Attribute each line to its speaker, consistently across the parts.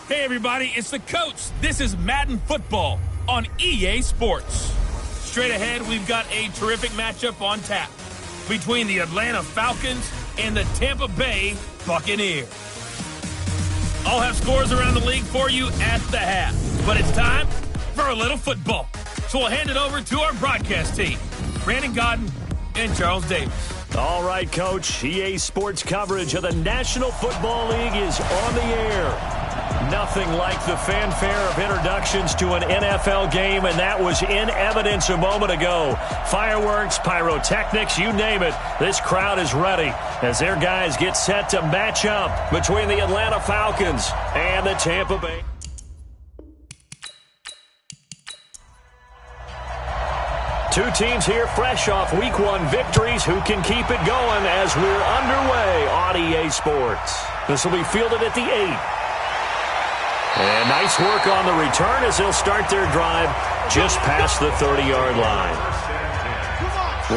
Speaker 1: Hey everybody, it's the coach. This is Madden Football on EA Sports. Straight ahead, we've got a terrific matchup on tap between the Atlanta Falcons and the Tampa Bay Buccaneers. I'll have scores around the league for you at the half, but it's time for a little football. So we'll hand it over to our broadcast team, Brandon Godden and Charles Davis.
Speaker 2: All right, Coach. EA Sports coverage of the National Football League is on the air. Nothing like the fanfare of introductions to an NFL game, and that was in evidence a moment ago. Fireworks, pyrotechnics, you name it. This crowd is ready as their guys get set to match up between the Atlanta Falcons and the Tampa Bay. Two teams here fresh off Week 1 victories who can keep it going as we're underway on EA Sports. This will be fielded at the 8. And nice work on the return as they'll start their drive just past the 30-yard line.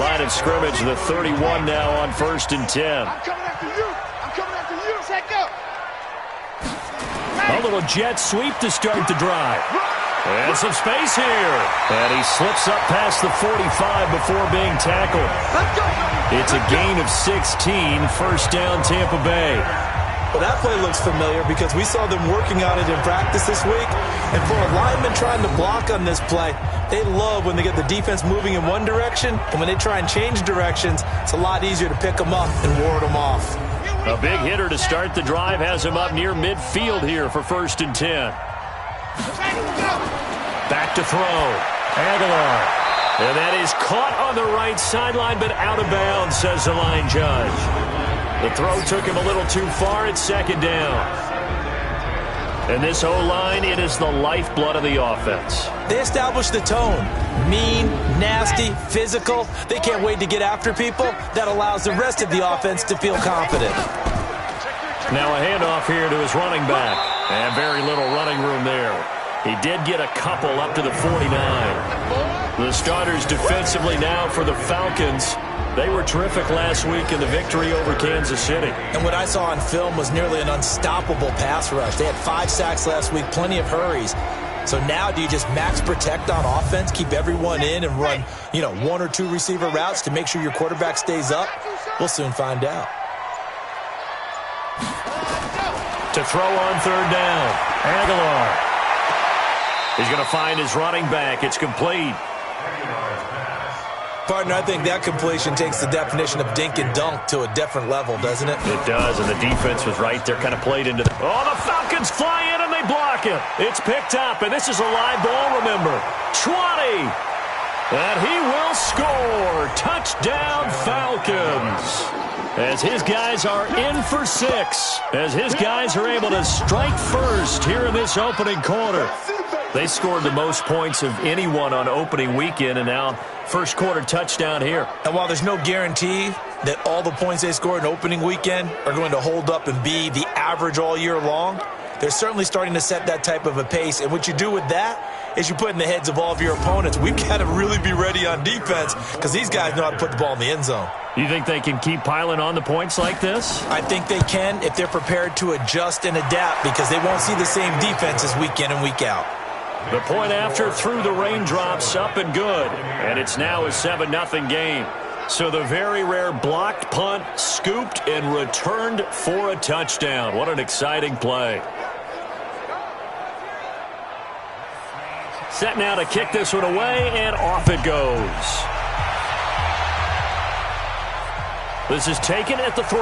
Speaker 2: Line of scrimmage, the 31 now on 1st and 10.
Speaker 3: I'm coming after you. I'm coming after you. Set go.
Speaker 2: A little jet sweep to start the drive. And some space here. And he slips up past the 45 before being tackled. It's a gain of 16, first down Tampa Bay.
Speaker 4: Well, that play looks familiar because we saw them working on it in practice this week. And for a lineman trying to block on this play, they love when they get the defense moving in one direction. And when they try and change directions, it's a lot easier to pick them up and ward them off.
Speaker 2: A big hitter to start the drive has him up near midfield here for 1st and 10. Back to throw. Aguilar. And that is caught on the right sideline, but out of bounds, says the line judge. The throw took him a little too far at 2nd down. And this O-line, it is the lifeblood of the offense.
Speaker 4: They establish the tone. Mean, nasty, physical. They can't wait to get after people. That allows the rest of the offense to feel confident.
Speaker 2: Now a handoff here to his running back. And very little running room there. He did get a couple up to the 49. The starters defensively now for the Falcons. They were terrific last week in the victory over Kansas City.
Speaker 4: And what I saw on film was nearly an unstoppable pass rush. They had 5 sacks last week, plenty of hurries. So now do you just max protect on offense, keep everyone in and run, 1 or 2 receiver routes to make sure your quarterback stays up? We'll soon find out.
Speaker 2: To throw on 3rd down, Aguilar. He's going to find his running back. It's complete.
Speaker 4: Partner, I think that completion takes the definition of dink and dunk to a different level, doesn't it?
Speaker 2: It does, and the defense was right there, kind of played into the... Oh, the Falcons fly in and they block it. It's picked up, and this is a live ball, remember. 20. And he will score. Touchdown, Falcons. As his guys are in for 6. As his guys are able to strike first here in this opening quarter. They scored the most points of anyone on opening weekend, and now first quarter touchdown here.
Speaker 4: And while there's no guarantee that all the points they scored in opening weekend are going to hold up and be the average all year long, they're certainly starting to set that type of a pace. And what you do with that is you put in the heads of all of your opponents, we've got to really be ready on defense because these guys know how to put the ball in the end zone.
Speaker 2: You think they can keep piling on the points like this?
Speaker 4: I think they can if they're prepared to adjust and adapt because they won't see the same defenses week in and week out.
Speaker 2: The point after through the raindrops, up and good. And it's now a 7-0 game. So the very rare blocked punt, scooped, and returned for a touchdown. What an exciting play. Set now to kick this one away, and off it goes. This is taken at the 3.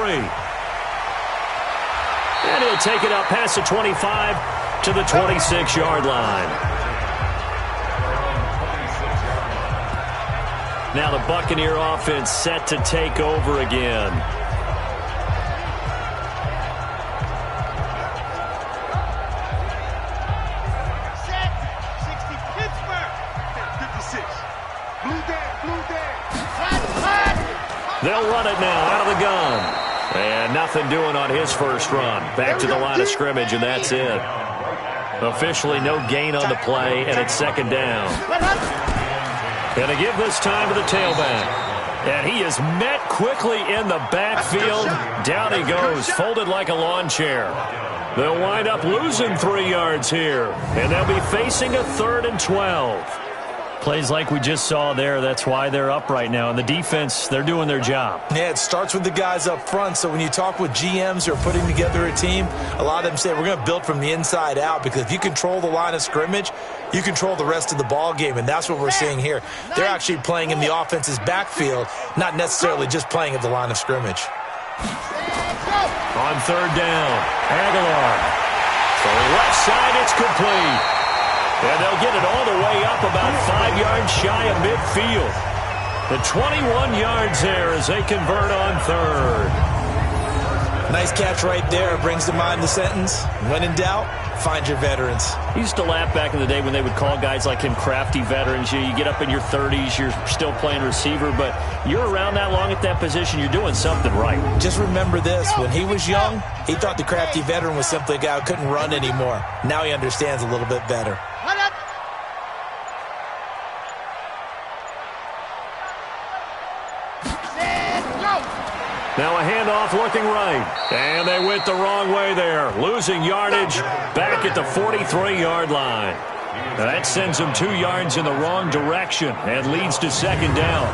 Speaker 2: And he'll take it up past the 25 to the 26-yard line. Now the Buccaneer offense set to take over again.
Speaker 3: Set. 60 Pittsburgh. 56. Blue day.
Speaker 2: They'll run it now out of the gun. And nothing doing on his first run. Back to the line of scrimmage, and that's it. Officially no gain on the play, and it's 2nd down. And to give this time to the tailback. And he is met quickly in the backfield. Down he goes, folded like a lawn chair. They'll wind up losing 3 yards here, and they'll be facing a 3rd and 12.
Speaker 5: Plays like we just saw there, that's why they're up right now. And the defense, they're doing their job.
Speaker 4: Yeah, it starts with the guys up front. So when you talk with GMs who are putting together a team, a lot of them say we're going to build from the inside out, because if you control the line of scrimmage, you control the rest of the ball game, and that's what we're seeing here. They're actually playing in the offense's backfield, not necessarily just playing at the line of scrimmage.
Speaker 2: On 3rd down, Aguilar. For the left side, it's complete. And they'll get it all the way up about 5 yards shy of midfield. The 21 yards there as they convert on 3rd.
Speaker 4: Nice catch right there. Brings to mind the sentence, when in doubt, find your veterans.
Speaker 5: He used to laugh back in the day when they would call guys like him crafty veterans. You get up in your 30s, you're still playing receiver, but you're around that long at that position, you're doing something right.
Speaker 4: Just remember this. When he was young, he thought the crafty veteran was simply a guy who couldn't run anymore. Now he understands a little bit better.
Speaker 2: Now a handoff looking right. And they went the wrong way there. Losing yardage back at the 43-yard line. That sends them 2 yards in the wrong direction and leads to 2nd down.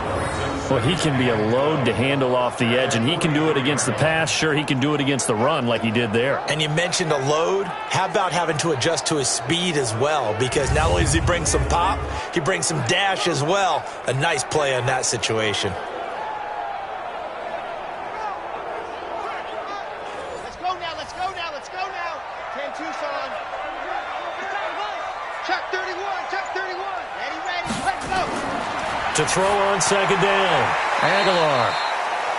Speaker 5: Well, he can be a load to handle off the edge, and he can do it against the pass. Sure, he can do it against the run like he did there.
Speaker 4: And you mentioned a load. How about having to adjust to his speed as well? Because not only does he bring some pop, he brings some dash as well. A nice play in that situation.
Speaker 2: To throw on 2nd down, Aguilar.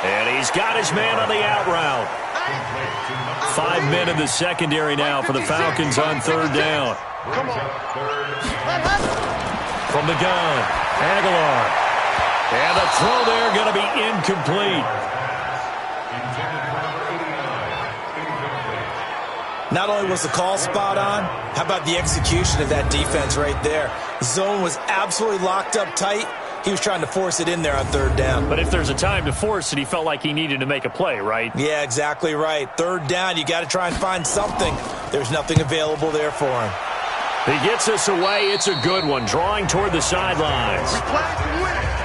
Speaker 2: And he's got his man on the out route. 5 men in the secondary now for the Falcons on 3rd down. From the gun, Aguilar. And the throw there going to be incomplete.
Speaker 4: Not only was the call spot on, how about the execution of that defense right there? Zone was absolutely locked up tight. He was trying to force it in there on 3rd down.
Speaker 5: But if there's a time to force it, he felt like he needed to make a play, right?
Speaker 4: Yeah, exactly right. 3rd down, you got to try and find something. There's nothing available there for him.
Speaker 2: He gets us away. It's a good one, drawing toward the sidelines.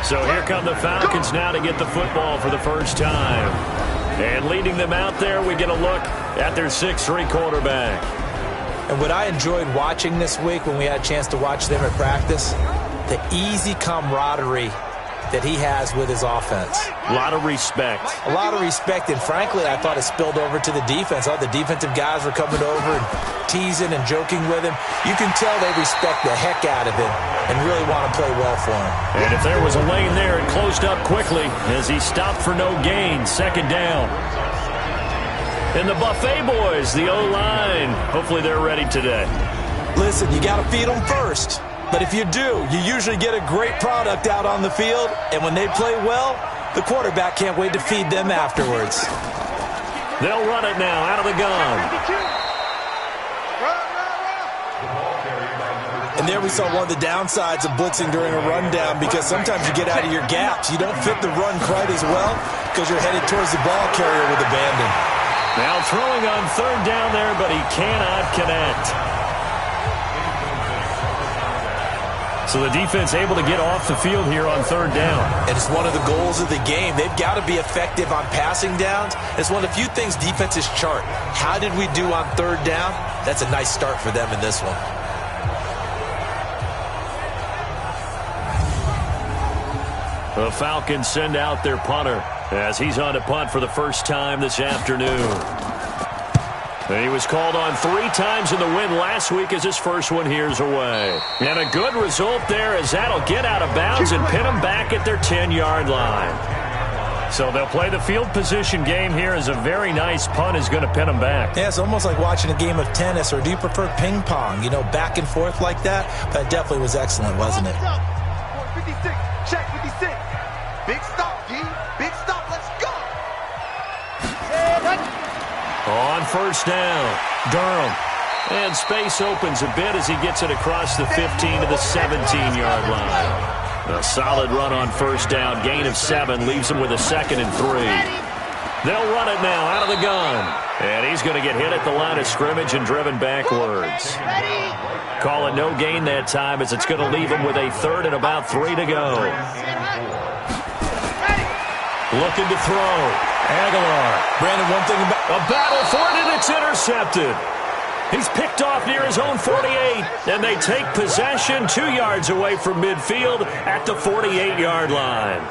Speaker 2: So here come the Falcons now to get the football for the first time. And leading them out there, we get a look at their 6'3" quarterback.
Speaker 4: And what I enjoyed watching this week when we had a chance to watch them at practice, the easy camaraderie that he has with his offense.
Speaker 2: A lot of respect.
Speaker 4: A lot of respect, and frankly, I thought it spilled over to the defense. All the defensive guys were coming over and teasing and joking with him. You can tell they respect the heck out of him and really want to play well for him.
Speaker 2: And if there was a lane there, it closed up quickly as he stopped for no gain. 2nd down. And the Buffet boys, the O-line, hopefully they're ready today.
Speaker 4: Listen, you got to feed them first. But if you do, you usually get a great product out on the field, and when they play well, the quarterback can't wait to feed them afterwards.
Speaker 2: They'll run it now out of the gun.
Speaker 4: And there we saw one of the downsides of blitzing during a rundown, because sometimes you get out of your gaps. You don't fit the run quite as well because you're headed towards the ball carrier with abandon.
Speaker 2: Now throwing on 3rd down there, but he cannot connect. So the defense able to get off the field here on 3rd down.
Speaker 4: And it's one of the goals of the game. They've got to be effective on passing downs. It's one of the few things defenses chart. How did we do on 3rd down? That's a nice start for them in this one.
Speaker 2: The Falcons send out their punter as he's on to punt for the first time this afternoon. He was called on 3 times in the win last week as his first one here's away. And a good result there as that'll get out of bounds and pin them back at their 10-yard line. So they'll play the field position game here as a very nice punt is going to pin them back.
Speaker 4: Yeah, it's almost like watching a game of tennis, or do you prefer ping pong? You know, back and forth like that? That definitely was excellent, wasn't it?
Speaker 3: 56, check 56. Big stop, G. Big stop, let's go.
Speaker 2: On 1st down, Durham. And space opens a bit as he gets it across the 15 to the 17-yard line. A solid run on 1st down, gain of 7, leaves him with a 2nd and 3. They'll run it now out of the gun. And he's going to get hit at the line of scrimmage and driven backwards. Calling no gain that time as it's going to leave him with a third and about 3 to go. Looking to throw. Aguilar.
Speaker 4: Brandon, one thing about
Speaker 2: A battle for it, and it's intercepted. He's picked off near his own 48, and they take possession 2 yards away from midfield at the 48-yard line.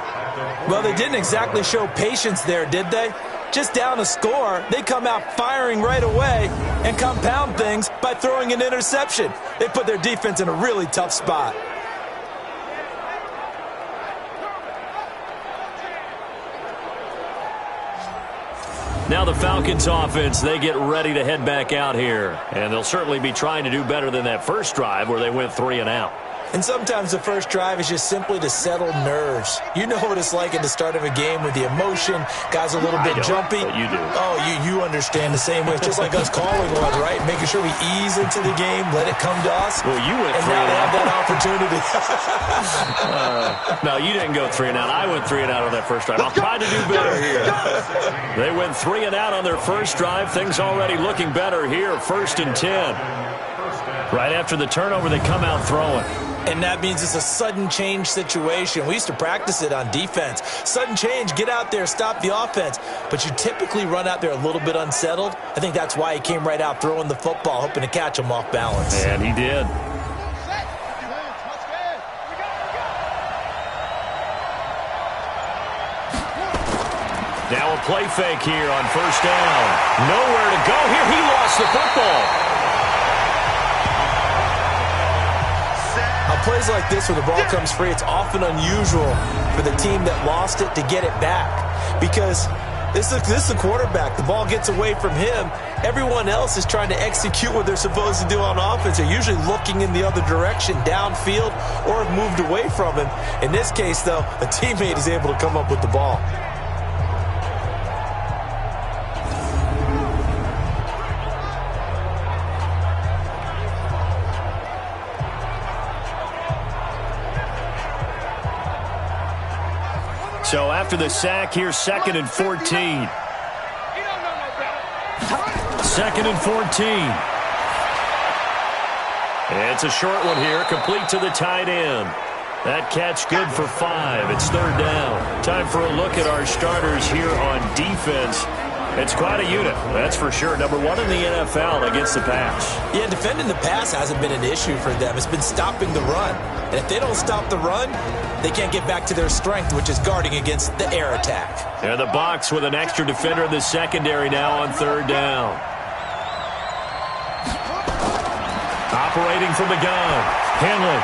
Speaker 4: Well, they didn't exactly show patience there, did they? Just down a score, they come out firing right away and compound things by throwing an interception. They put their defense in a really tough spot.
Speaker 2: Now the Falcons offense, they get ready to head back out here. And they'll certainly be trying to do better than that first drive where they went 3 and out.
Speaker 4: And sometimes the first drive is just simply to settle nerves. You know what it's like at the start of a game with the emotion. Guys a little bit jumpy.
Speaker 2: But you do.
Speaker 4: Oh, you understand the same way. It's just like us calling one, right? Making sure we ease into the game, let it come to us.
Speaker 2: Well, you went
Speaker 4: and
Speaker 2: 3
Speaker 4: now
Speaker 2: and
Speaker 4: they
Speaker 2: out.
Speaker 4: have that opportunity.
Speaker 2: No, you didn't go 3 and out. I went 3 and out on that first drive. I'll try to do better here. They went 3 and out on their first drive. Things already looking better here. 1st and 10. Right after the turnover, they come out throwing.
Speaker 4: And that means it's a sudden change situation. We used to practice it on defense. Sudden change, get out there, stop the offense. But you typically run out there a little bit unsettled. I think that's why he came right out throwing the football, hoping to catch him off balance.
Speaker 2: And he did. Now a play fake here on 1st down. Nowhere to go here. He lost the football.
Speaker 4: Plays like this where the ball comes free, it's often unusual for the team that lost it to get it back. Because this is a quarterback. The ball gets away from him. Everyone else is trying to execute what they're supposed to do on offense. They're usually looking in the other direction, downfield, or have moved away from him. In this case, though, a teammate is able to come up with the ball.
Speaker 2: So after the sack here, 2nd and 14. 2nd and 14. It's a short one here, complete to the tight end. That catch good for 5. It's 3rd down. Time for a look at our starters here on defense. It's quite a unit, that's for sure. Number 1 in the NFL against the pass.
Speaker 4: Yeah, defending the pass hasn't been an issue for them. It's been stopping the run. And if they don't stop the run, they can't get back to their strength, which is guarding against the air attack.
Speaker 2: And the box with an extra defender in the secondary now on 3rd down. Operating from the gun. Henley.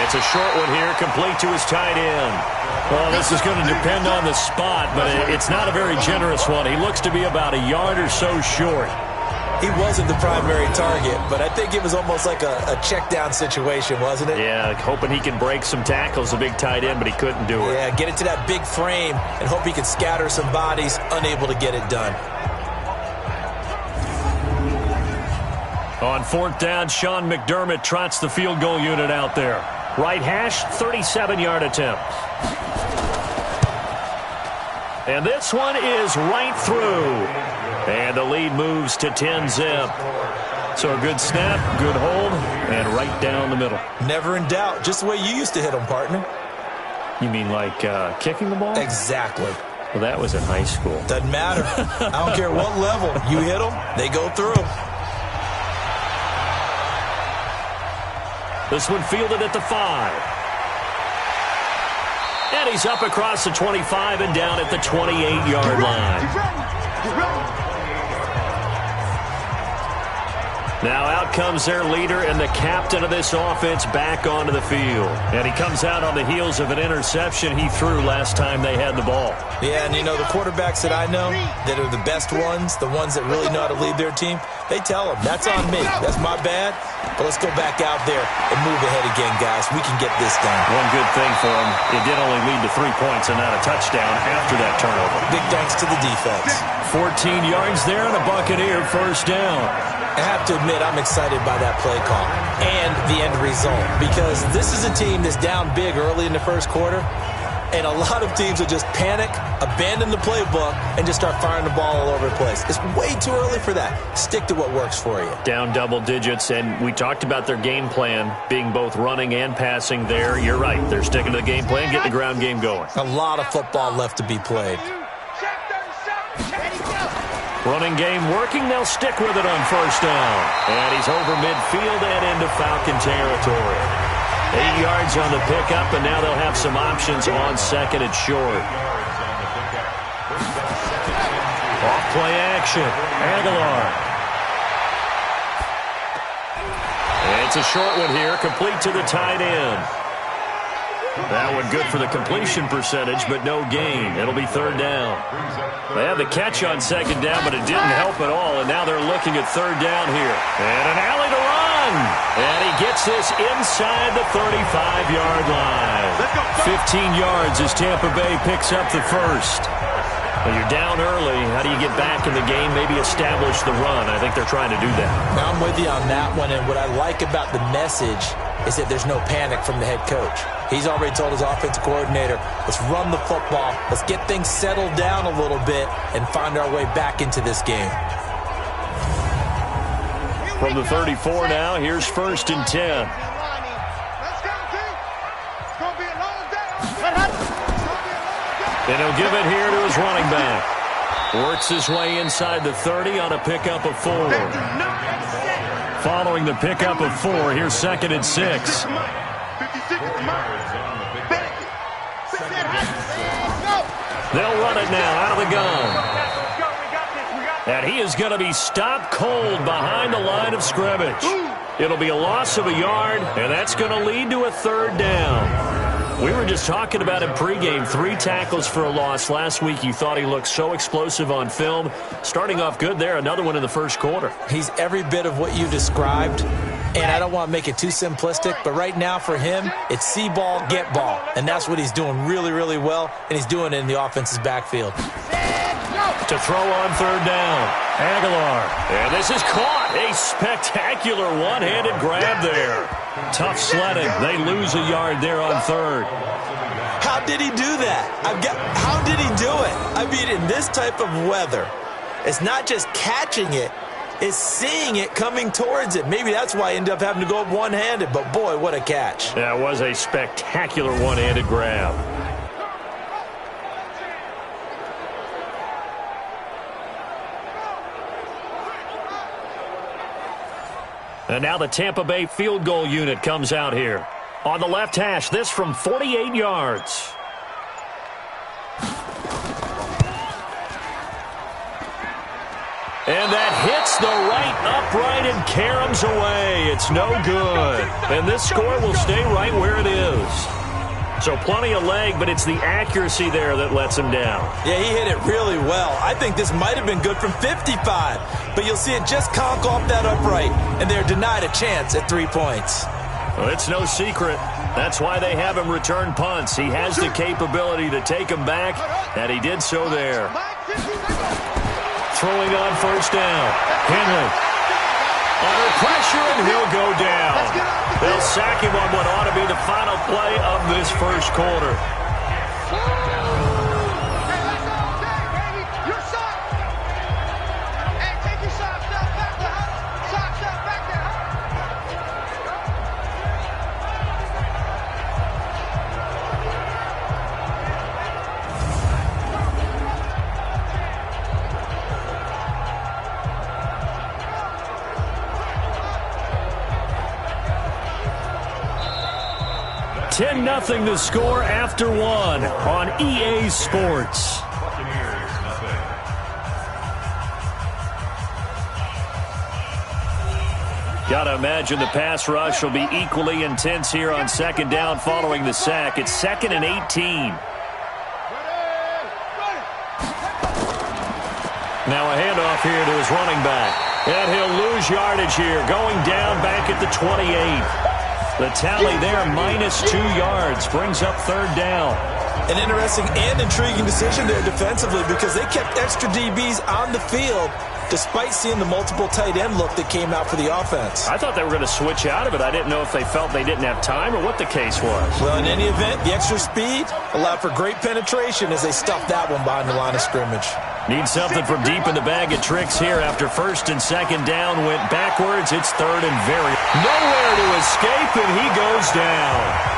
Speaker 2: It's a short one here, complete to his tight end. Well, this is going to depend on the spot, but it's not a very generous one. He looks to be about a yard or so short.
Speaker 4: He wasn't the primary target, but I think it was almost like a check down situation, wasn't it?
Speaker 2: Yeah, hoping he can break some tackles, a big tight end, but he couldn't do it.
Speaker 4: Yeah, get it to that big frame and hope he can scatter some bodies, unable to get it done.
Speaker 2: On 4th down, Sean McDermott trots the field goal unit out there. Right hash, 37-yard attempt. And this one is right through. And the lead moves to 10-zip. So a good snap, good hold, and right down the middle.
Speaker 4: Never in doubt. Just the way you used to hit them, partner.
Speaker 2: You mean like kicking the ball?
Speaker 4: Exactly.
Speaker 2: Well, that was in high school.
Speaker 4: Doesn't matter. I don't care what level. You hit them, they go through.
Speaker 2: This one fielded at the 5. And he's up across the 25 and down at the 28-yard line. Now out comes their leader and the captain of this offense back onto the field. And he comes out on the heels of an interception he threw last time they had the ball.
Speaker 4: Yeah, and you know, the quarterbacks that I know that are the best ones, the ones that really know how to lead their team, they tell them, that's on me. That's my bad. But let's go back out there and move ahead again, guys. We can get this done.
Speaker 2: One good thing for him, it did only lead to 3 points and not a touchdown after that turnover.
Speaker 4: Big thanks to the defense.
Speaker 2: 14 yards there and a Buccaneer 1st down.
Speaker 4: I have to admit, I'm excited by that play call and the end result because this is a team that's down big early in the 1st quarter. And a lot of teams will just panic, abandon the playbook, and just start firing the ball all over the place. It's way too early for that. Stick to what works for you.
Speaker 5: Down double digits, and we talked about their game plan being both running and passing there. You're right. They're sticking to the game plan, getting the ground game going.
Speaker 4: A lot of football left to be played.
Speaker 5: Running game working. They'll stick with it on first down. And he's over midfield and into Falcon territory. 8 yards on the pickup, and now they'll have some options on second and short. Off-play action. Aguilar. It's a short one here, complete to the tight end. That one good for the completion percentage, but no gain. It'll be third down. They had the catch on second down, but it didn't help at all, and now they're looking at third down here. And an alley to run. And he gets this inside the 35-yard line. 15 yards as Tampa Bay picks up the first. When you're down early, how do you get back in the game, maybe establish the run? I think they're trying to do that.
Speaker 4: Now I'm with you on that one, and what I like about the message is that there's no panic from the head coach. He's already told his offensive coordinator, let's run the football, let's get things settled down a little bit and find our way back into this game.
Speaker 5: From the 34 now, here's first and 10. And he'll give it here to his running back. Works his way inside the 30 on a pickup of 4. Following the pickup of 4, here's second and 6. They'll run it now out of the gun. And he is going to be stopped cold behind the line of scrimmage. It'll be a loss of a yard, and that's going to lead to a third down. We were just talking about him pregame. 3 tackles for a loss. Last week you thought he looked so explosive on film. Starting off good there. Another one in the first quarter.
Speaker 4: He's every bit of what you described. And I don't want to make it too simplistic, but right now for him, it's see ball, get ball. And that's what he's doing really, really well, and he's doing it in the offense's backfield.
Speaker 5: To throw on third down, Aguilar. And this is caught. A spectacular one-handed grab there. Tough sledding. They lose a yard there on third.
Speaker 4: How did he do that? How did he do it? I mean, in this type of weather, it's not just catching it. Is seeing it coming towards it. Maybe that's why I ended up having to go up one-handed, but boy, what a catch.
Speaker 5: That was a spectacular one-handed grab. And now the Tampa Bay field goal unit comes out here. On the left hash, this from 48 yards. And that hits the right upright and caroms away. It's no good. And this score will stay right where it is. So plenty of leg, but it's the accuracy there that lets him down.
Speaker 4: Yeah, he hit it really well. I think this might have been good from 55. But you'll see it just conk off that upright. And they're denied a chance at 3 points.
Speaker 5: Well, it's no secret. That's why they have him return punts. He has the capability to take them back, and he did so there. Throwing on first down. Henry. Under pressure, and he'll go down. They'll sack him on what ought to be the final play of this first quarter. Nothing to score after 1 on EA Sports. Gotta imagine the pass rush will be equally intense here on second down following the sack. It's 2nd and 18. Now a handoff here to his running back. And he'll lose yardage here, going down back at the 28. The tally there, -2 yards, brings up third down.
Speaker 4: An interesting and intriguing decision there defensively because they kept extra DBs on the field despite seeing the multiple tight end look that came out for the offense.
Speaker 5: I thought they were going to switch out of it. I didn't know if they felt they didn't have time or what the case was.
Speaker 4: Well, in any event, the extra speed allowed for great penetration as they stuffed that one behind the line of scrimmage.
Speaker 5: Need something from deep in the bag of tricks here after first and second down went backwards. It's third and very. Nowhere to escape, and he goes down.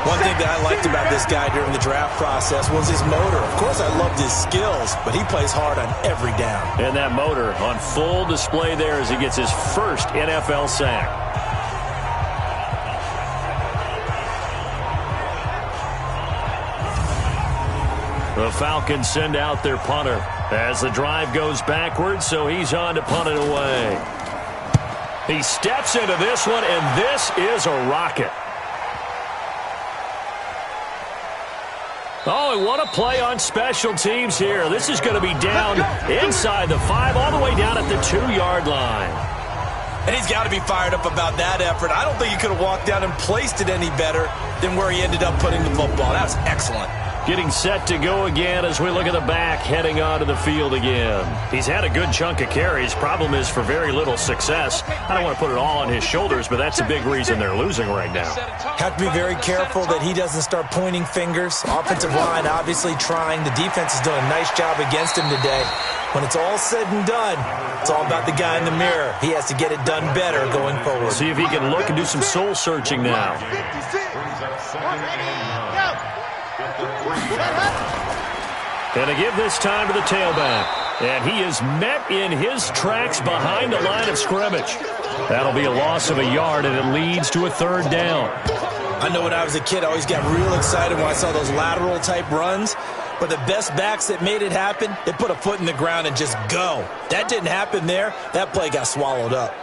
Speaker 4: One thing that I liked about this guy during the draft process was his motor. Of course, I loved his skills, but he plays hard on every down.
Speaker 5: And that motor on full display there as he gets his first NFL sack. The Falcons send out their punter as the drive goes backwards, so he's on to punt it away. He steps into this one, and this is a rocket. Oh, and what a play on special teams here. This is going to be down inside the 5, all the way down at the 2-yard line.
Speaker 4: And he's got to be fired up about that effort. I don't think he could have walked down and placed it any better than where he ended up putting the football. That was excellent.
Speaker 5: Getting set to go again as we look at the back heading onto the field again. He's had a good chunk of carries. Problem is for very little success. I don't want to put it all on his shoulders, but that's a big reason they're losing right now.
Speaker 4: Have to be very careful that he doesn't start pointing fingers. Offensive line obviously trying. The defense is doing a nice job against him today. When it's all said and done, it's all about the guy in the mirror. He has to get it done better going forward.
Speaker 5: See if he can look and do some soul searching now. And to give this time to the tailback. And he is met in his tracks behind the line of scrimmage. That'll be a loss of a yard, and it leads to a third down.
Speaker 4: I know when I was a kid, I always got real excited when I saw those lateral-type runs. But the best backs that made it happen, they put a foot in the ground and just go. That didn't happen there. That play got swallowed up.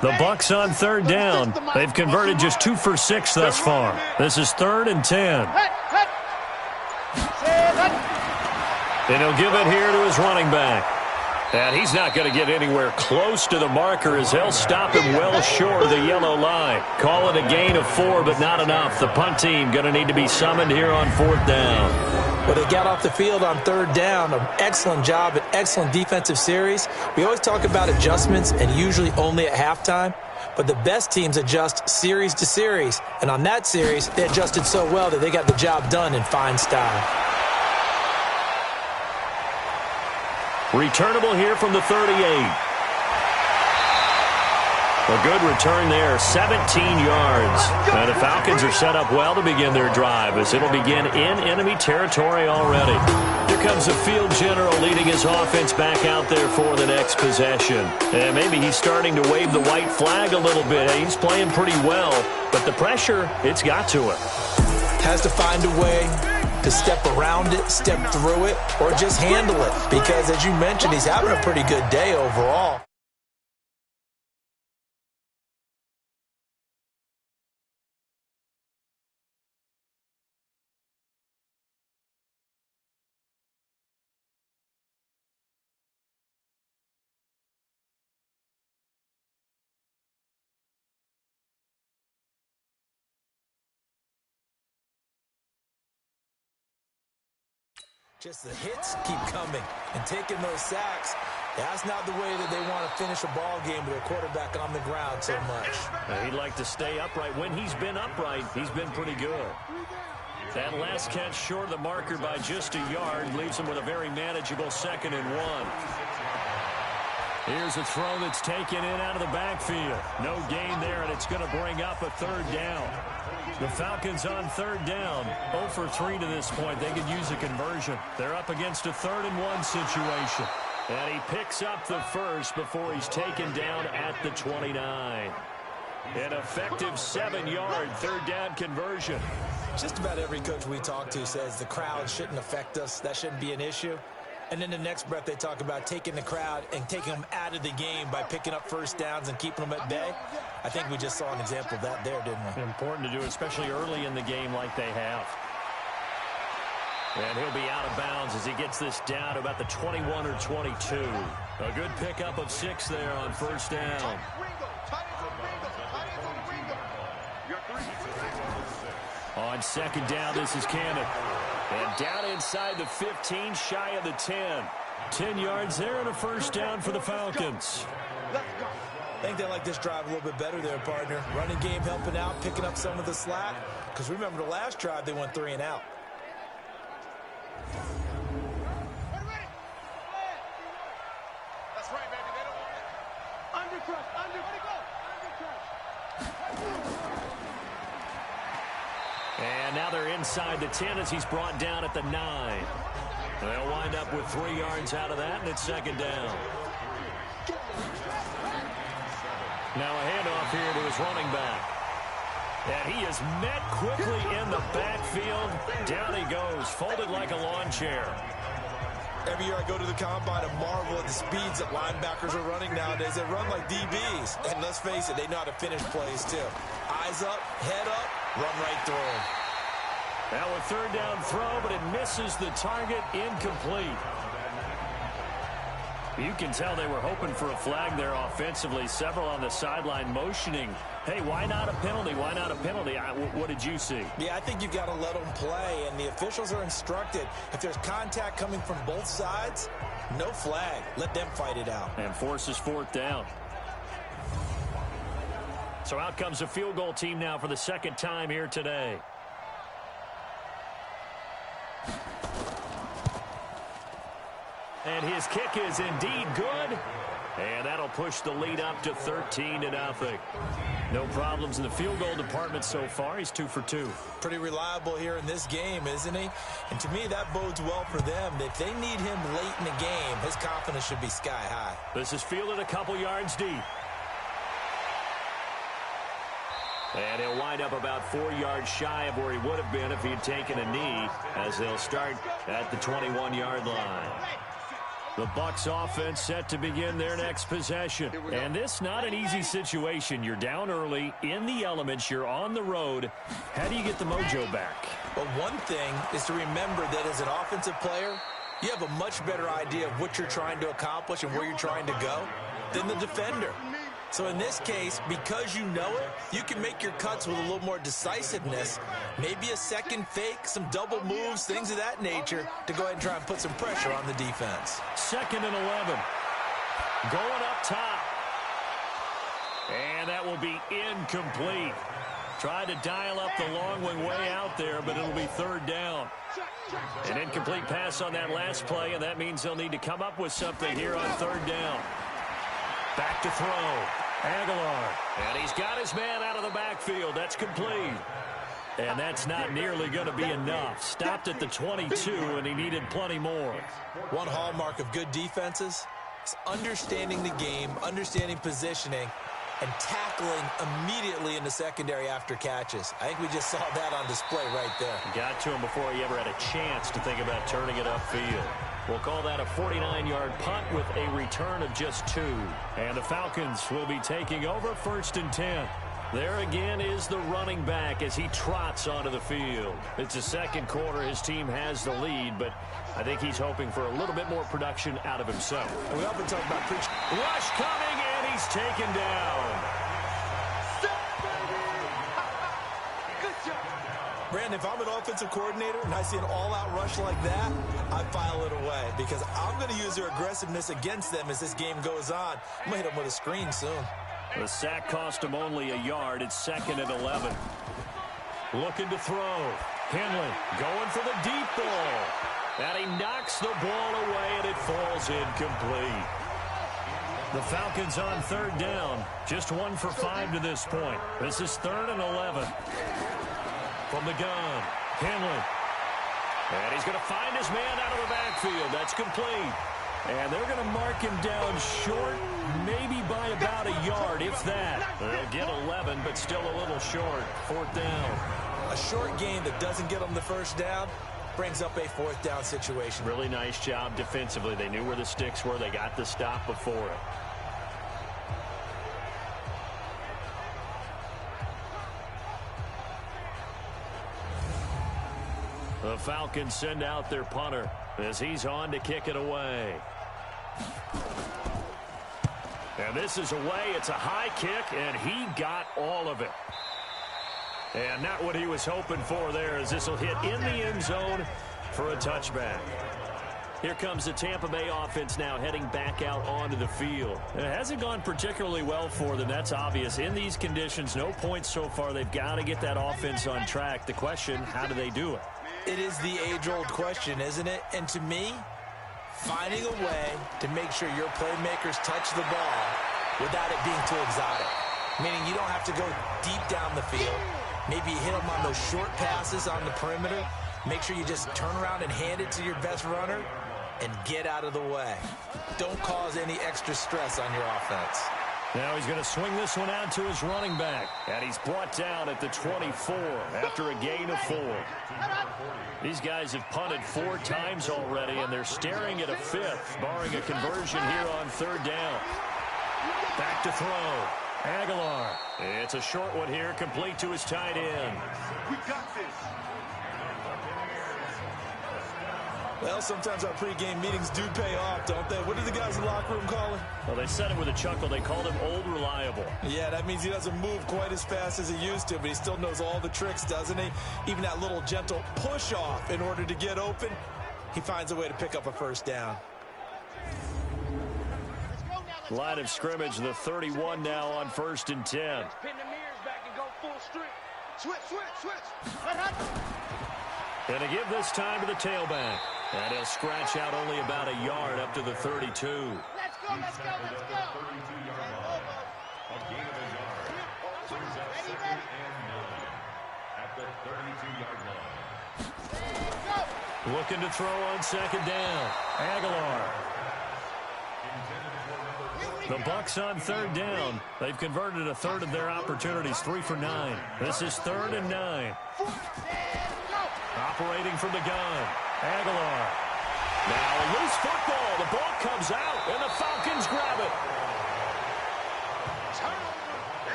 Speaker 5: The Bucs on third down. They've converted just 2 for 6 thus far. This is 3rd and 10. And he'll give it here to his running back. And he's not going to get anywhere close to the marker as they'll stop him well short of the yellow line. Call it a gain of 4, but not enough. The punt team going to need to be summoned here on 4th down.
Speaker 4: Well, they got off the field on 3rd down. An excellent job, an excellent defensive series. We always talk about adjustments and usually only at halftime. But the best teams adjust series to series. And on that series, they adjusted so well that they got the job done in fine style.
Speaker 5: Returnable here from the 38. A good return there, 17 yards. And the Falcons are set up well to begin their drive as it'll begin in enemy territory already. Here comes the field general leading his offense back out there for the next possession. And maybe he's starting to wave the white flag a little bit. He's playing pretty well, but the pressure, it's got to it.
Speaker 4: Has to find a way to step around it, step through it, or just handle it. Because, as you mentioned, he's having a pretty good day overall. Just the hits keep coming and taking those sacks. That's not the way that they want to finish a ball game with a quarterback on the ground so much.
Speaker 5: He'd like to stay upright. When he's been upright, he's been pretty good. That last catch short of the marker by just a yard leaves him with a very manageable 2nd and 1. Here's a throw that's taken in out of the backfield. No gain there, and it's going to bring up a 3rd down. The Falcons on 3rd down, 0 for 3 to this point. They could use a conversion. They're up against a 3rd and 1 situation. And he picks up the first before he's taken down at the 29. An effective 7-yard 3rd down conversion.
Speaker 4: Just about every coach we talk to says the crowd shouldn't affect us. That shouldn't be an issue. And then the next breath they talk about taking the crowd and taking them out of the game by picking up first downs and keeping them at bay. I think we just saw an example of that there, didn't we?
Speaker 5: Important to do, especially early in the game like they have. And he'll be out of bounds as he gets this down to about the 21 or 22. A good pickup of 6 there on first down. On second down, this is Cannon. And down inside the 15, shy of the 10. 10 yards there and a first down for the Falcons.
Speaker 4: I think they like this drive a little bit better there, partner. Running game helping out, picking up some of the slack. Because remember, the last drive, they went 3 and out.
Speaker 3: That's right, baby. They don't want it. Undercrush.
Speaker 5: And now they're inside the 10 as he's brought down at the 9. They'll wind up with 3 yards out of that, and it's second down. Now a handoff here to his running back. And he is met quickly in the backfield. Down he goes, folded like a lawn chair.
Speaker 4: Every year I go to the combine and marvel at the speeds that linebackers are running nowadays. They run like DBs. And let's face it, they know how to finish plays too. Eyes up, head up, run right through them.
Speaker 5: Now a third down throw, but it misses the target, incomplete. You can tell they were hoping for a flag there offensively. Several on the sideline motioning, hey, why not a penalty? Why not a penalty? What did you see?
Speaker 4: Yeah, I think you've got to let them play, and the officials are instructed. If there's contact coming from both sides, no flag. Let them fight it out.
Speaker 5: And forces fourth down. So out comes a field goal team now for the second time here today. And his kick is indeed good. And that'll push the lead up to 13-0. No problems in the field goal department so far. He's 2 for 2.
Speaker 4: Pretty reliable here in this game, isn't he? And to me, that bodes well for them. If they need him late in the game, his confidence should be sky high.
Speaker 5: This is fielded a couple yards deep. And he'll wind up about 4 yards shy of where he would have been if he had taken a knee, as they'll start at the 21-yard line. The Bucs offense set to begin their next possession. And this not an easy situation. You're down early, in the elements, you're on the road. How do you get the mojo back?
Speaker 4: Well, one thing is to remember that as an offensive player, you have a much better idea of what you're trying to accomplish and where you're trying to go than the defender. So in this case, because you know it, you can make your cuts with a little more decisiveness, maybe a second fake, some double moves, things of that nature, to go ahead and try and put some pressure on the defense.
Speaker 5: 2nd and 11. Going up top. And that will be incomplete. Tried to dial up the long one way out there, but it'll be third down. An incomplete pass on that last play, and that means they'll need to come up with something here on third down. Back to throw. Aguilar. And he's got his man out of the backfield. That's complete. And that's not nearly going to be enough. Stopped at the 22, and he needed plenty more.
Speaker 4: One hallmark of good defenses is understanding the game, understanding positioning, and tackling immediately in the secondary after catches. I think we just saw that on display right there.
Speaker 5: Got to him before he ever had a chance to think about turning it upfield. We'll call that a 49-yard punt with a return of just 2. And the Falcons will be taking over 1st and 10. There again is the running back as he trots onto the field. It's the second quarter. His team has the lead, but I think he's hoping for a little bit more production out of himself.
Speaker 4: And we often talk about preaching.
Speaker 5: Rush coming, and he's taken down.
Speaker 4: Brandon, if I'm an offensive coordinator and I see an all-out rush like that, I file it away because I'm going to use their aggressiveness against them as this game goes on. I'm going to hit them with a screen soon.
Speaker 5: The sack cost him only a yard. It's 2nd and 11. Looking to throw. Henley going for the deep ball. And he knocks the ball away, and it falls incomplete. The Falcons on third down. Just 1 for 5 to this point. This is 3rd and 11. From the gun, Henley. And he's going to find his man out of the backfield. That's complete. And they're going to mark him down short, maybe by about a yard, if that. They'll get 11, but still a little short. 4th down.
Speaker 4: A short game that doesn't get them the first down brings up a 4th down situation.
Speaker 5: Really nice job defensively. They knew where the sticks were. They got the stop before it. The Falcons send out their punter as he's on to kick it away. And this is away. It's a high kick, and he got all of it. And not what he was hoping for there, as this will hit in the end zone for a touchback. Here comes the Tampa Bay offense now heading back out onto the field. It hasn't gone particularly well for them, that's obvious. In these conditions, no points so far. They've got to get that offense on track. The question, how do they do it?
Speaker 4: It is the age-old question, isn't it? And to me, finding a way to make sure your playmakers touch the ball without it being too exotic. Meaning you don't have to go deep down the field. Maybe you hit them on those short passes on the perimeter. Make sure you just turn around and hand it to your best runner and get out of the way. Don't cause any extra stress on your offense.
Speaker 5: Now he's going to swing this one out to his running back. And he's brought down at the 24 after a gain of 4. These guys have punted 4 times already, and they're staring at a 5th, barring a conversion here on 3rd down. Back to throw. Aguilar. It's a short one here, complete to his tight end.
Speaker 3: We got this.
Speaker 4: Well, sometimes our pregame meetings do pay off, don't they? What do the guys in the locker room call him?
Speaker 5: Well, they said it with a chuckle. They called him Old Reliable.
Speaker 4: Yeah, that means he doesn't move quite as fast as he used to, but he still knows all the tricks, doesn't he? Even that little gentle push-off in order to get open, he finds a way to pick up a 1st down.
Speaker 5: Line of scrimmage, the 31 now on 1st and 10.
Speaker 3: Pin the mirrors back and go full strength. Switch.
Speaker 5: And to give this time to the tailback. And he'll scratch out only about a yard up to the 32.
Speaker 3: Let's go.
Speaker 6: 32-yard line. A gain of a yard. Brings up 2nd and 9 at the 32-yard line.
Speaker 5: Looking to throw on 2nd down. Aguilar. The Bucs on 3rd down. They've converted a 1/3 of their opportunities, 3 for 9. This is 3rd and 9. Operating from the gun. Aguilar. Now a loose football. The ball comes out, and the Falcons grab it.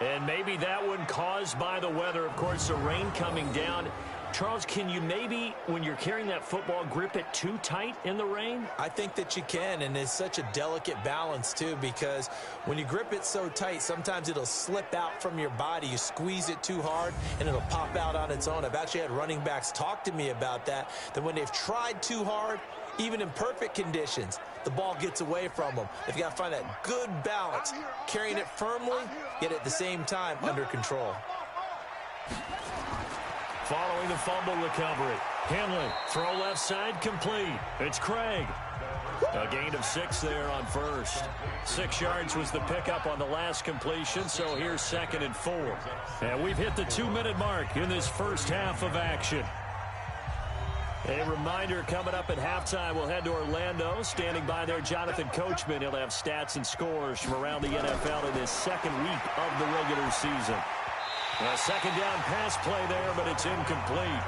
Speaker 5: And maybe that one caused by the weather. Of course, the rain coming down. Charles, can you maybe, when you're carrying that football, grip it too tight in the rain?
Speaker 4: I think that you can, and it's such a delicate balance, too, because when you grip it so tight, sometimes it'll slip out from your body. You squeeze it too hard, and it'll pop out on its own. I've actually had running backs talk to me about that when they've tried too hard, even in perfect conditions, the ball gets away from them. They've got to find that good balance, carrying it firmly, yet at the same time under control.
Speaker 5: Following the fumble recovery. Henley, throw left side, complete. It's Craig. A gain of 6 there on 1st. 6 yards was the pickup on the last completion, so here's 2nd and 4. And we've hit the 2-minute mark in this first half of action. A reminder, coming up at halftime, we'll head to Orlando. Standing by there, Jonathan Coachman. He'll have stats and scores from around the NFL in this 2nd week of the regular season. A 2nd down pass play there, but it's incomplete.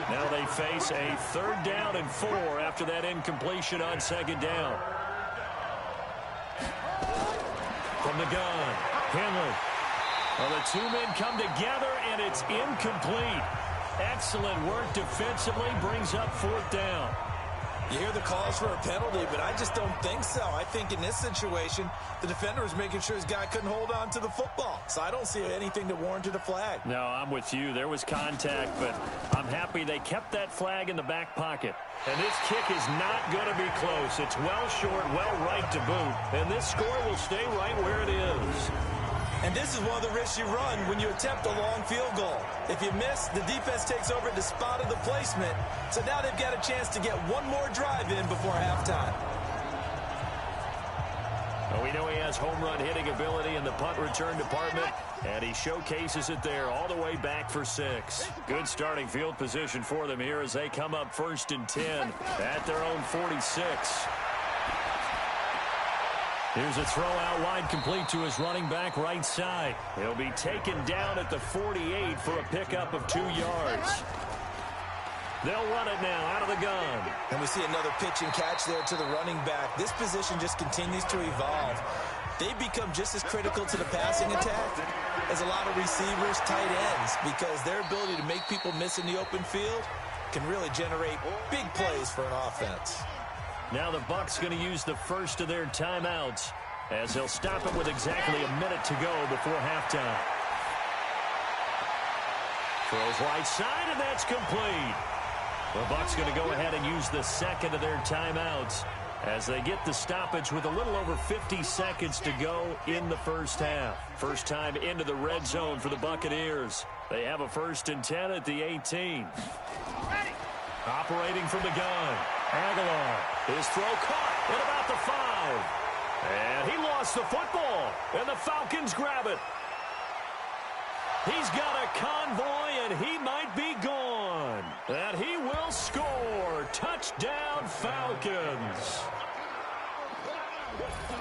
Speaker 5: Now they face a 3rd down and 4 after that incompletion on 2nd down. From the gun, Henley. Well, the 2 men come together, and it's incomplete. Excellent work defensively, brings up 4th down.
Speaker 4: You hear the calls for a penalty, but I just don't think so. I think in this situation, the defender was making sure his guy couldn't hold on to the football. So I don't see anything that warranted a flag.
Speaker 5: No, I'm with you. There was contact, but I'm happy they kept that flag in the back pocket. And this kick is not going to be close. It's well short, well right to boot. And this score will stay right where it is.
Speaker 4: And this is one of the risks you run when you attempt a long field goal. If you miss, the defense takes over the spot of the placement. So now they've got a chance to get one more drive in before halftime.
Speaker 5: Well, we know he has home run hitting ability in the punt return department, and he showcases it there all the way back for 6. Good starting field position for them here as they come up 1st and 10 at their own 46. Here's a throw out wide, complete to his running back right side. He'll be taken down at the 48 for a pickup of 2 yards. They'll run it now out of the gun.
Speaker 4: And we see another pitch and catch there to the running back. This position just continues to evolve. they become just as critical to the passing attack as a lot of receivers, tight ends, because their ability to make people miss in the open field can really generate big plays for an offense.
Speaker 5: Now the Bucs going to use the first of their timeouts as they'll stop it with exactly a minute to go before halftime. Throws right side, and that's complete. The Bucs going to go ahead and use the second of their timeouts as they get the stoppage with a little over 50 seconds to go in the first half. First time into the red zone for the Buccaneers. They have a 1st and 10 at the 18. Operating from the gun, Aguilar. His throw caught at about the 5. And he lost the football, and the Falcons grab it. He's got a convoy, and he might be gone. And he will score. Touchdown, Falcons.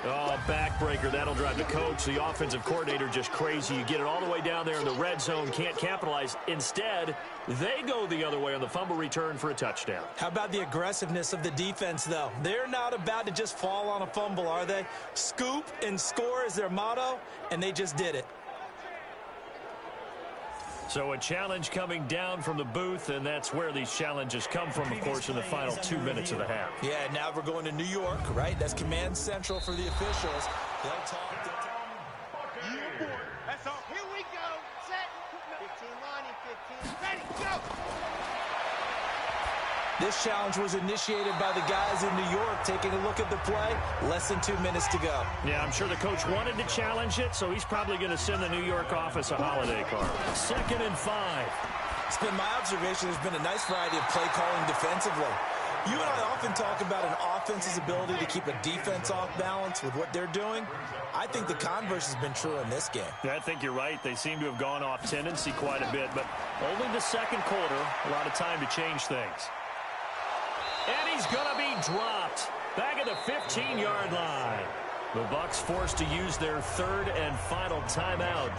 Speaker 5: Oh, backbreaker. That'll drive the coach, the offensive coordinator, just crazy. You get it all the way down there in the red zone, can't capitalize. Instead, they go the other way on the fumble return for a touchdown.
Speaker 4: How about the aggressiveness of the defense, though? They're not about to just fall on a fumble, are they? Scoop and score is their motto, and they just did it.
Speaker 5: So a challenge coming down from the booth, and that's where these challenges come from, of course, in the final 2 minutes of the half.
Speaker 4: Yeah, now we're going to New York, right? That's command central for the officials. They'll talk.
Speaker 3: You aboard. That's all. Here we go. Set. 15 lining, 15. Ready, go.
Speaker 4: This challenge was initiated by the guys in New York taking a look at the play. Less than 2 minutes to go.
Speaker 5: Yeah, I'm sure the coach wanted to challenge it, so he's probably going to send the New York office a holiday card. 2nd and 5.
Speaker 4: It's been my observation there's been a nice variety of play calling defensively. You and I often talk about an offense's ability to keep a defense off balance with what they're doing. I think the converse has been true in this game.
Speaker 5: Yeah, I think you're right. They seem to have gone off tendency quite a bit, but only the second quarter, a lot of time to change things. And he's going to be dropped back at the 15-yard line. The Bucs forced to use their 3rd and final timeout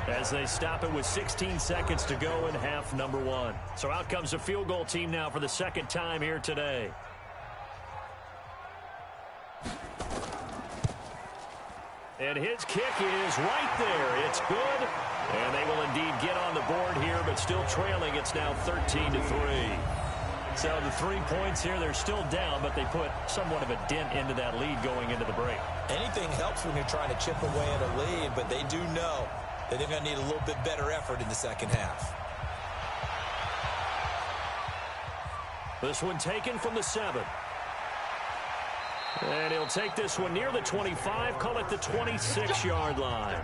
Speaker 5: as they stop it with 16 seconds to go in half number 1. So out comes the field goal team now for the second time here today. And his kick is right there. It's good. And they will indeed get on the board here, but still trailing. It's now 13-3. So the 3 points here, they're still down, but they put somewhat of a dent into that lead going into the break.
Speaker 4: Anything helps when you're trying to chip away at a lead, but they do know that they're going to need a little bit better effort in the second half.
Speaker 5: This one taken from the 7. And he'll take this one near the 25, call it the 26-yard line.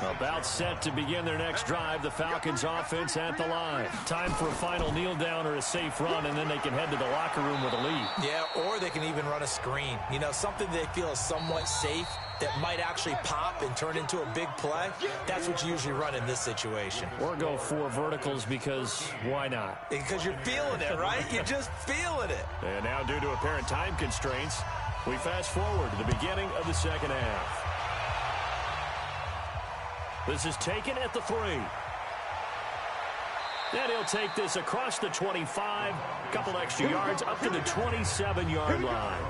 Speaker 5: About set to begin their next drive, the Falcons offense at the line. Time for a final kneel down or a safe run, and then they can head to the locker room with a lead.
Speaker 4: Yeah, or they can even run a screen. You know, something they feel is somewhat safe that might actually pop and turn into a big play. That's what you usually run in this situation.
Speaker 5: Or go 4 verticals because why not?
Speaker 4: Because you're feeling it, right? You're just feeling it.
Speaker 5: And now due to apparent time constraints, we fast forward to the beginning of the second half. This is taken at the 3. And he'll take this across the 25, couple extra yards up to the 27-yard line.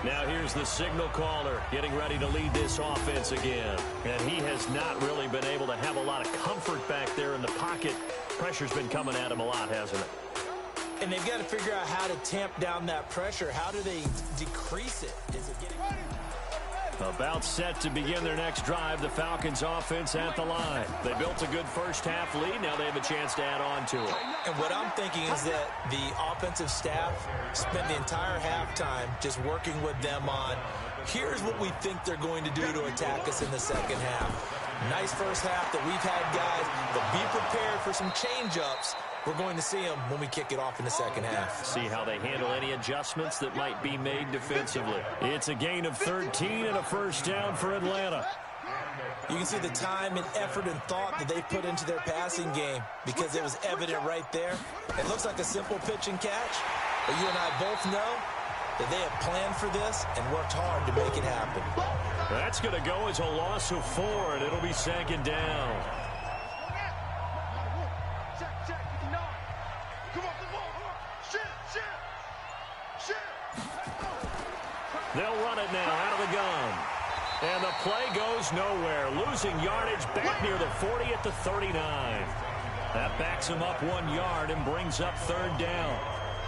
Speaker 5: Now here's the signal caller getting ready to lead this offense again. And he has not really been able to have a lot of comfort back there in the pocket. Pressure's been coming at him a lot, hasn't it?
Speaker 4: And they've got to figure out how to tamp down that pressure. How do they decrease it? Is it getting...
Speaker 5: About set to begin their next drive, the Falcons offense at the line. They built a good first half lead. Now they have a chance to add on to it.
Speaker 4: And what I'm thinking is that the offensive staff spent the entire halftime just working with them on, here's what we think they're going to do to attack us in the second half. Nice first half that we've had, guys, but be prepared for some change-ups. We're going to see them when we kick it off in the second half.
Speaker 5: See how they handle any adjustments that might be made defensively. It's a gain of 13 and a first down for Atlanta.
Speaker 4: You can see the time and effort and thought that they put into their passing game because it was evident right there. It looks like a simple pitch and catch, but you and I both know that they have planned for this and worked hard to make it happen.
Speaker 5: That's going to go as a loss of 4, and it'll be second down. They'll run it now out of the gun. And the play goes nowhere. Losing yardage back near the 40 at the 39. That backs him up 1 yard and brings up third down.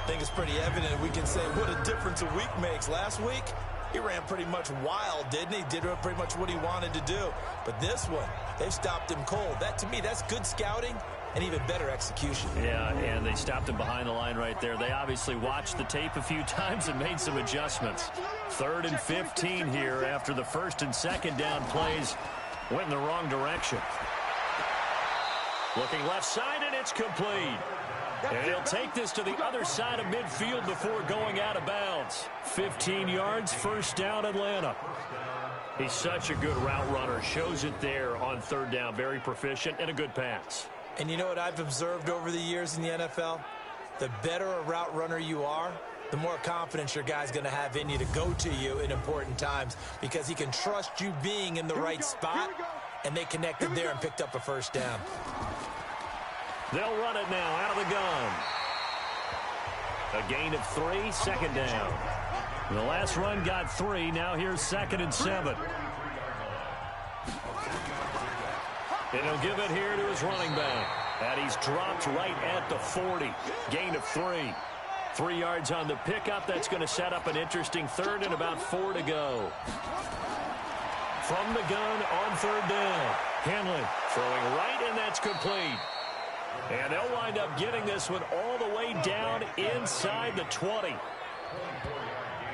Speaker 4: I think it's pretty evident we can say what a difference a week makes. Last week, he ran pretty much wild, didn't he? Did pretty much what he wanted to do. But this one, they've stopped him cold. That, to me, that's good scouting and even better execution.
Speaker 5: Yeah, and they stopped him behind the line right there. They obviously watched the tape a few times and made some adjustments. 3rd and 15 here after the 1st and 2nd down plays went in the wrong direction. Looking left side, and it's complete. And he'll take this to the other side of midfield before going out of bounds. 15 yards, first down, Atlanta. He's such a good route runner. Shows it there on 3rd down. Very proficient and a good pass.
Speaker 4: And you know what I've observed over the years in the NFL? The better a route runner you are, the more confidence your guy's going to have in you to go to you in important times because he can trust you being in the right spot, and they connected there and picked up a first down.
Speaker 5: They'll run it now out of the gun. A gain of 3, 2nd down. The last run got 3. Now here's 2nd and 7. And he'll give it here to his running back. And he's dropped right at the 40. Gain of 3. 3 yards on the pickup. That's going to set up an interesting 3rd and about 4 to go. From the gun on 3rd down. Henley throwing right, and that's complete. And they'll wind up getting this one all the way down inside the 20.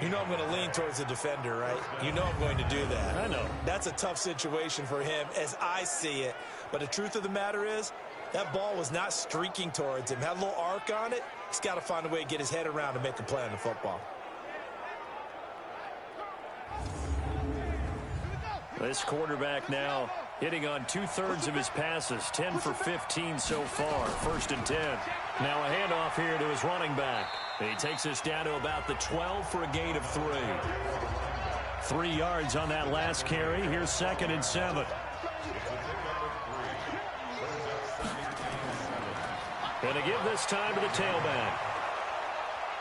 Speaker 4: You know I'm going to lean towards the defender, right? You know I'm going to do that.
Speaker 5: I know.
Speaker 4: That's a tough situation for him as I see it. But the truth of the matter is, that ball was not streaking towards him. Had a little arc on it. He's got to find a way to get his head around and make a play on the football.
Speaker 5: This quarterback now hitting on 2/3 of his passes. 10 for 15 so far. 1st and 10. Now a handoff here to his running back. He takes us down to about the 12 for a gain of 3. 3 yards on that last carry. Here's 2nd and 7. And to give this time to the tailback.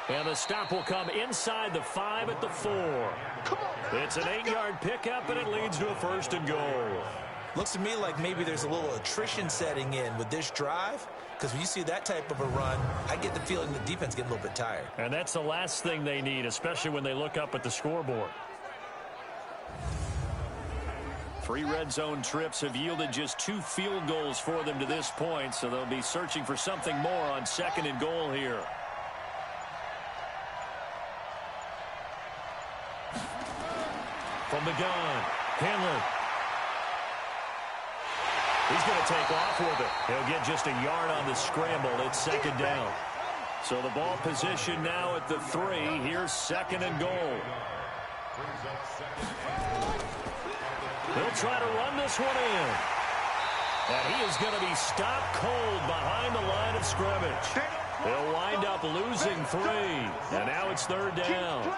Speaker 5: And the stop will come inside the 5 at the 4. It's an 8-yard pickup, and it leads to a 1st and goal.
Speaker 4: Looks to me like maybe there's a little attrition setting in with this drive, because when you see that type of a run, I get the feeling the defense getting a little bit tired.
Speaker 5: And that's the last thing they need, especially when they look up at the scoreboard. 3 red zone trips have yielded just 2 field goals for them to this point, so they'll be searching for something more on 2nd and goal here. From the gun, Henley. He's going to take off with it. He'll get just a yard on the scramble. It's 2nd down. So the ball position now at the 3. Here's 2nd and goal. He'll try to run this one in. And he is going to be stopped cold behind the line of scrimmage. He'll wind up losing 3. And now it's 3rd down.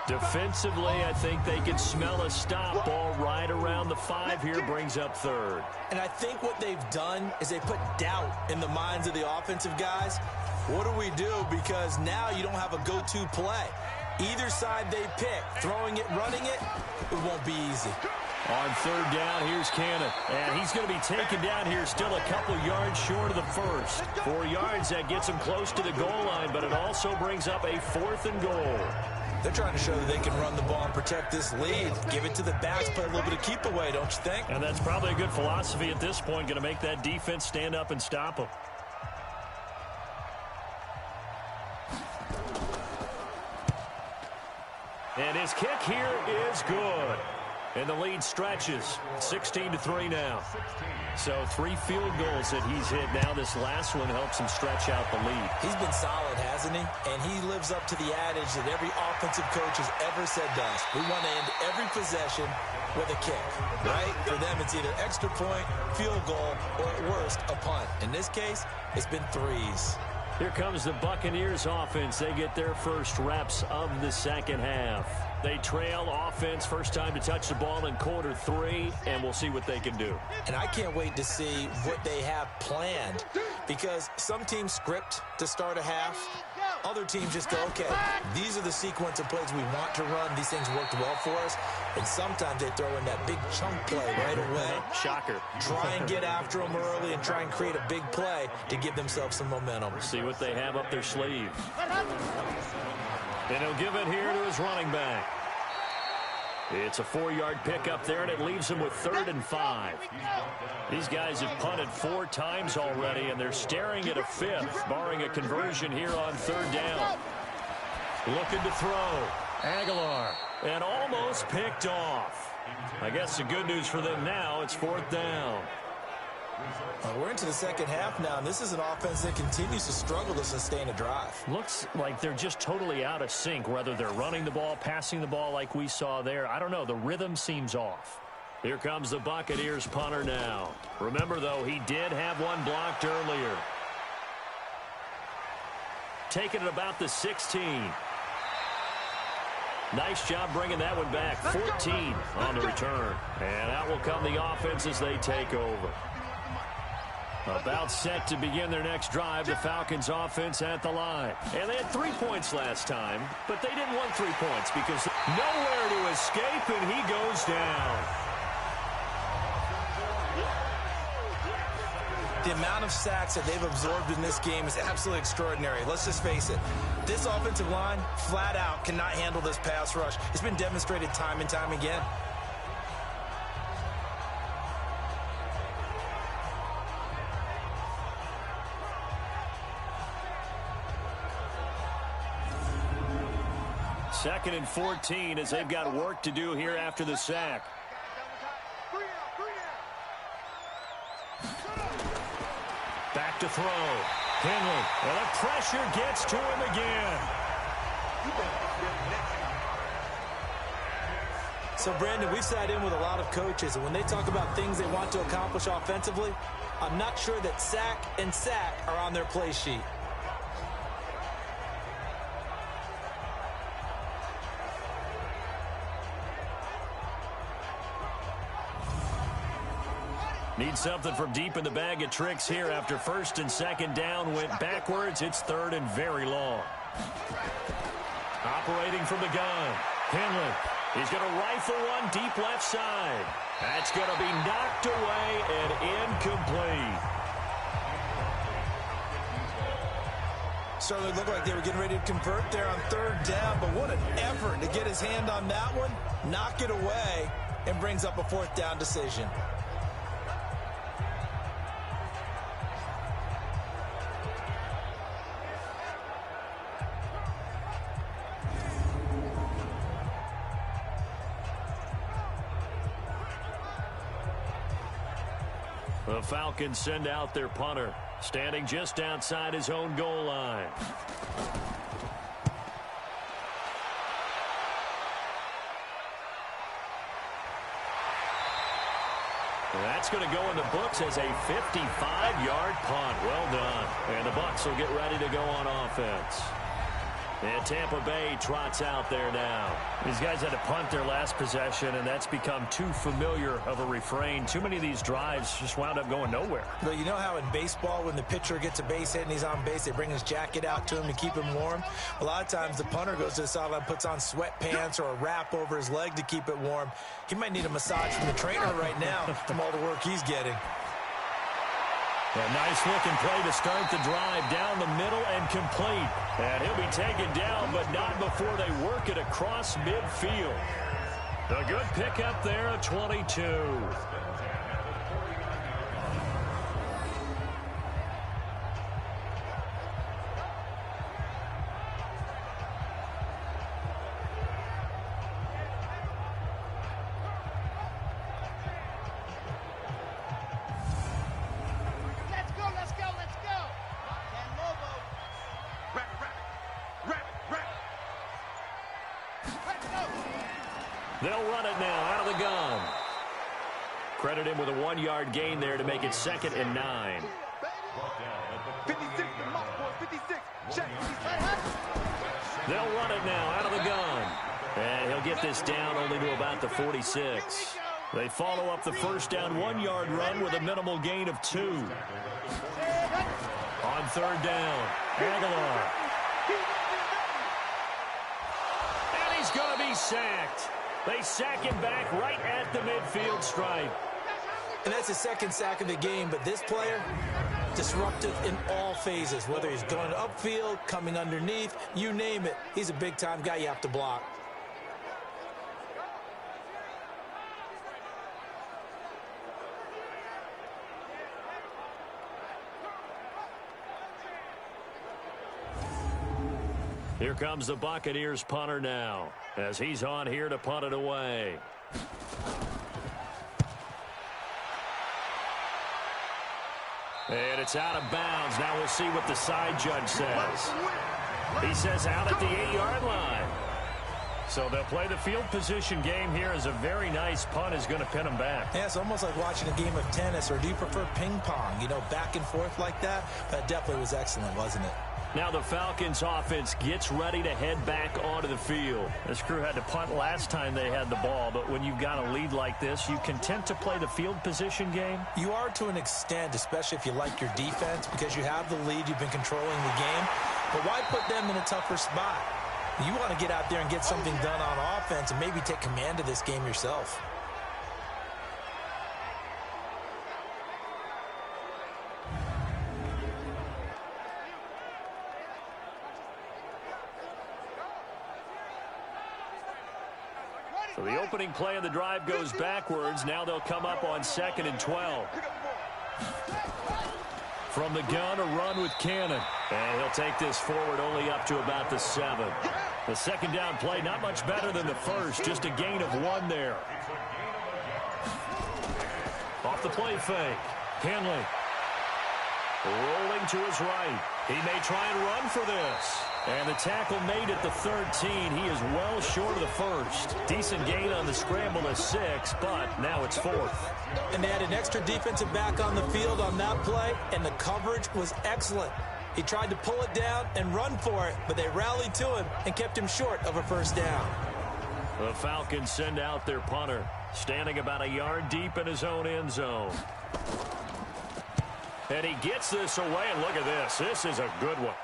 Speaker 5: Defensively, I think they can smell a stop. Ball right around the 5 here, brings up 3rd.
Speaker 4: And I think what they've done is they put doubt in the minds of the offensive guys. What do we do? Because now you don't have a go-to play. Either side they pick, throwing it, running it, it won't be easy.
Speaker 5: On 3rd down, here's Cannon. And he's going to be taken down here still a couple yards short of the 1st. 4 yards, that gets him close to the goal line, but it also brings up a 4th and goal.
Speaker 4: They're trying to show that they can run the ball and protect this lead. Give it to the backs, play a little bit of keep away, don't you think?
Speaker 5: And that's probably a good philosophy at this point, going to make that defense stand up and stop them. And his kick here is good. And the lead stretches. 16-3 now. So 3 field goals that he's hit now. This last one helps him stretch out the lead.
Speaker 4: He's been solid, hasn't he? And he lives up to the adage that every offensive coach has ever said to us. We want to end every possession with a kick, right? For them, it's either extra point, field goal, or at worst, a punt. In this case, it's been 3s.
Speaker 5: Here comes the Buccaneers offense. They get their first reps of the 2nd half. They trail offense, first time to touch the ball in quarter 3, and we'll see what they can do.
Speaker 4: And I can't wait to see what they have planned, because some teams script to start a half, Other teams just go, okay, these are the sequence of plays we want to run. These things worked well for us. And sometimes they throw in that big chunk play right away.
Speaker 5: Shocker.
Speaker 4: Try and get after them early and try and create a big play to give themselves some momentum.
Speaker 5: See what they have up their sleeve. And he'll give it here to his running back. It's a 4-yard pickup there, and it leaves him with 3rd and 5. These guys have punted 4 times already, and they're staring at a 5th, barring a conversion here on 3rd down. Looking to throw. Aguilar, and almost picked off. I guess the good news for them now, it's 4th down.
Speaker 4: We're into the second half now, and this is an offense that continues to struggle to sustain a drive.
Speaker 5: Looks like they're just totally out of sync, whether they're running the ball, passing the ball like we saw there. I don't know. The rhythm seems off. Here comes the Buccaneers punter now. Remember, though, he did have one blocked earlier. Taking it about the 16. Nice job bringing that one back. 14 on the return. And out will come the offense as they take over. About set to begin their next drive, the Falcons offense at the line. And they had 3 points last time, but they didn't want 3 points because nowhere to escape, and he goes down.
Speaker 4: The amount of sacks that they've absorbed in this game is absolutely extraordinary. Let's just face it. This offensive line, flat out, cannot handle this pass rush. It's been demonstrated time and time again.
Speaker 5: Second and 14 as they've got work to do here after the sack. Back to throw. Henry. And the pressure gets to him again.
Speaker 4: So, Brandon, we've sat in with a lot of coaches, and when they talk about things they want to accomplish offensively, I'm not sure that sack and sack are on their play sheet.
Speaker 5: Need something from deep in the bag of tricks here after 1st and 2nd down went backwards. It's 3rd and very long. Operating from the gun. Henley. He's going to rifle one deep left side. That's going to be knocked away and incomplete.
Speaker 4: Certainly looked like they were getting ready to convert there on 3rd down, but what an effort to get his hand on that one, knock it away, and brings up a 4th down decision.
Speaker 5: The Falcons send out their punter, standing just outside his own goal line. That's going to go in the books as a 55-yard punt. Well done. And the Bucs will get ready to go on offense. And Tampa Bay trots out there now. These guys had to punt their last possession, and that's become too familiar of a refrain. Too many of these drives just wound up going nowhere.
Speaker 4: But you know how in baseball, when the pitcher gets a base hit and he's on base, they bring his jacket out to him to keep him warm? A lot of times the punter goes to the sideline, puts on sweatpants or a wrap over his leg to keep it warm. He might need a massage from the trainer right now from all the work he's getting.
Speaker 5: A nice-looking play to start the drive down the middle and complete. And he'll be taken down, but not before they work it across midfield. A good pickup there at 22. They'll run it now out of the gun. Credit him with a 1-yard gain there to make it 2nd and 9.
Speaker 3: 56, 56, check.
Speaker 5: They'll run it now out of the gun. And he'll get this down only to about the 46. They follow up the first down 1-yard run with a minimal gain of 2. On 3rd down, Aguilar. sacked. They sack him back right at the midfield stripe.
Speaker 4: And that's his second sack of the game, but this player, disruptive in all phases, whether he's going upfield, coming underneath, you name it. He's a big-time guy you have to block.
Speaker 5: Here comes the Buccaneers punter now, as he's on here to punt it away. And it's out of bounds. Now we'll see what the side judge says. He says out at the 8-yard line. So they'll play the field position game here as a very nice punt is going to pin them back.
Speaker 4: Yeah, it's almost like watching a game of tennis, or do you prefer ping pong? You know, back and forth like that? That definitely was excellent, wasn't it?
Speaker 5: Now the Falcons offense gets ready to head back onto the field. This crew had to punt last time they had the ball, but when you've got a lead like this, you content to play the field position game?
Speaker 4: You are to an extent, especially if you like your defense, because you have the lead, you've been controlling the game. But why put them in a tougher spot? You want to get out there and get something done on offense and maybe take command of this game yourself.
Speaker 5: So the opening play of the drive goes backwards. Now they'll come up on 2nd and 12. From the gun, a run with Cannon. And he'll take this forward only up to about the 7. The second down play, not much better than the first. Just a gain of 1 there. Off the play fake. Henley. Rolling to his right. He may try and run for this. And the tackle made at the 13. He is well short of the first. Decent gain on the scramble to 6, but now it's 4th.
Speaker 4: And they had an extra defensive back on the field on that play, and the coverage was excellent. He tried to pull it down and run for it, but they rallied to him and kept him short of a first down.
Speaker 5: The Falcons send out their punter, standing about a yard deep in his own end zone. And he gets this away, and look at this. This is a good one.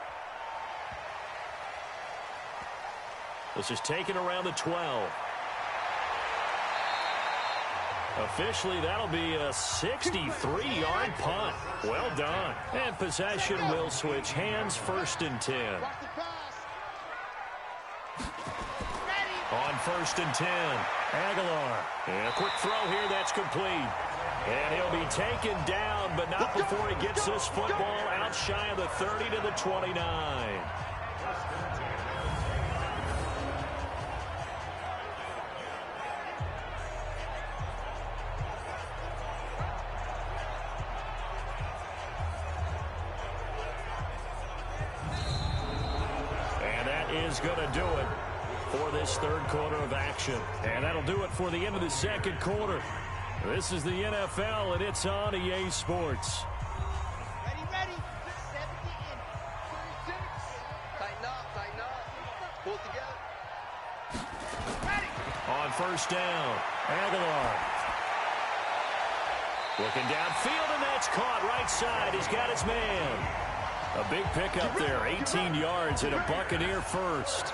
Speaker 5: This is taken around the 12. Officially, that'll be a 63-yard punt. Well done. And possession will switch hands, 1st and 10. On 1st and 10, Aguilar. And a quick throw here that's complete. And he'll be taken down, but not before he gets this football out shy of the 30 to the 29. Is going to do it for this 3rd quarter of action. And that'll do it for the end of the 2nd quarter. This is the NFL, and it's on EA Sports.
Speaker 3: Ready. 70 in. 36. Tighten up. Pull together. Ready.
Speaker 5: On 1st down, Aguilar. Looking downfield, and that's caught right side. He's got his man. A big pickup there, 18 yards and a Buccaneer first.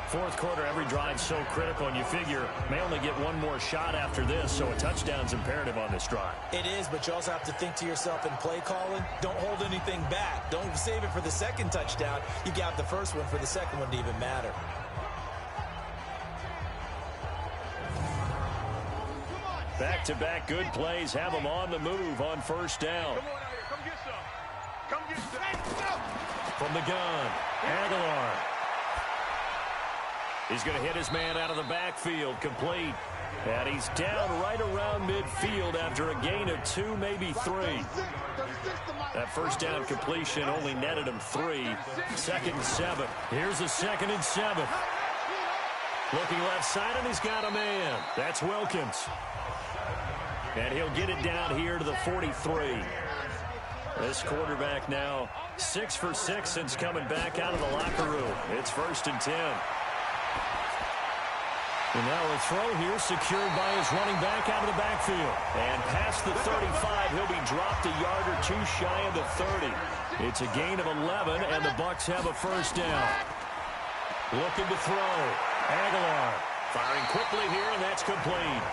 Speaker 5: 4th quarter, every drive so critical, and you figure may only get one more shot after this, so a touchdown's imperative on this drive.
Speaker 4: It is, but you also have to think to yourself in play calling, don't hold anything back. Don't save it for the 2nd touchdown. You got the first one for the 2nd one to even matter.
Speaker 5: Back-to-back good plays have them on the move on 1st down.
Speaker 3: Come on out here. Come get some. Come get some.
Speaker 5: From the gun, Aguilar. He's going to hit his man out of the backfield, complete. And he's down right around midfield after a gain of 2, maybe 3. That first down completion only netted him 3. 2nd and 7. Here's a 2nd and 7. Looking left side, and he's got a man. That's Wilkins. And he'll get it down here to the 43. This quarterback now 6 for 6 since coming back out of the locker room. It's 1st and 10. And now a throw here secured by his running back out of the backfield. And past the 35, he'll be dropped a yard or 2 shy of the 30. It's a gain of 11, and the Bucs have a first down. Looking to throw. Aguilar. Firing quickly here, and that's complete.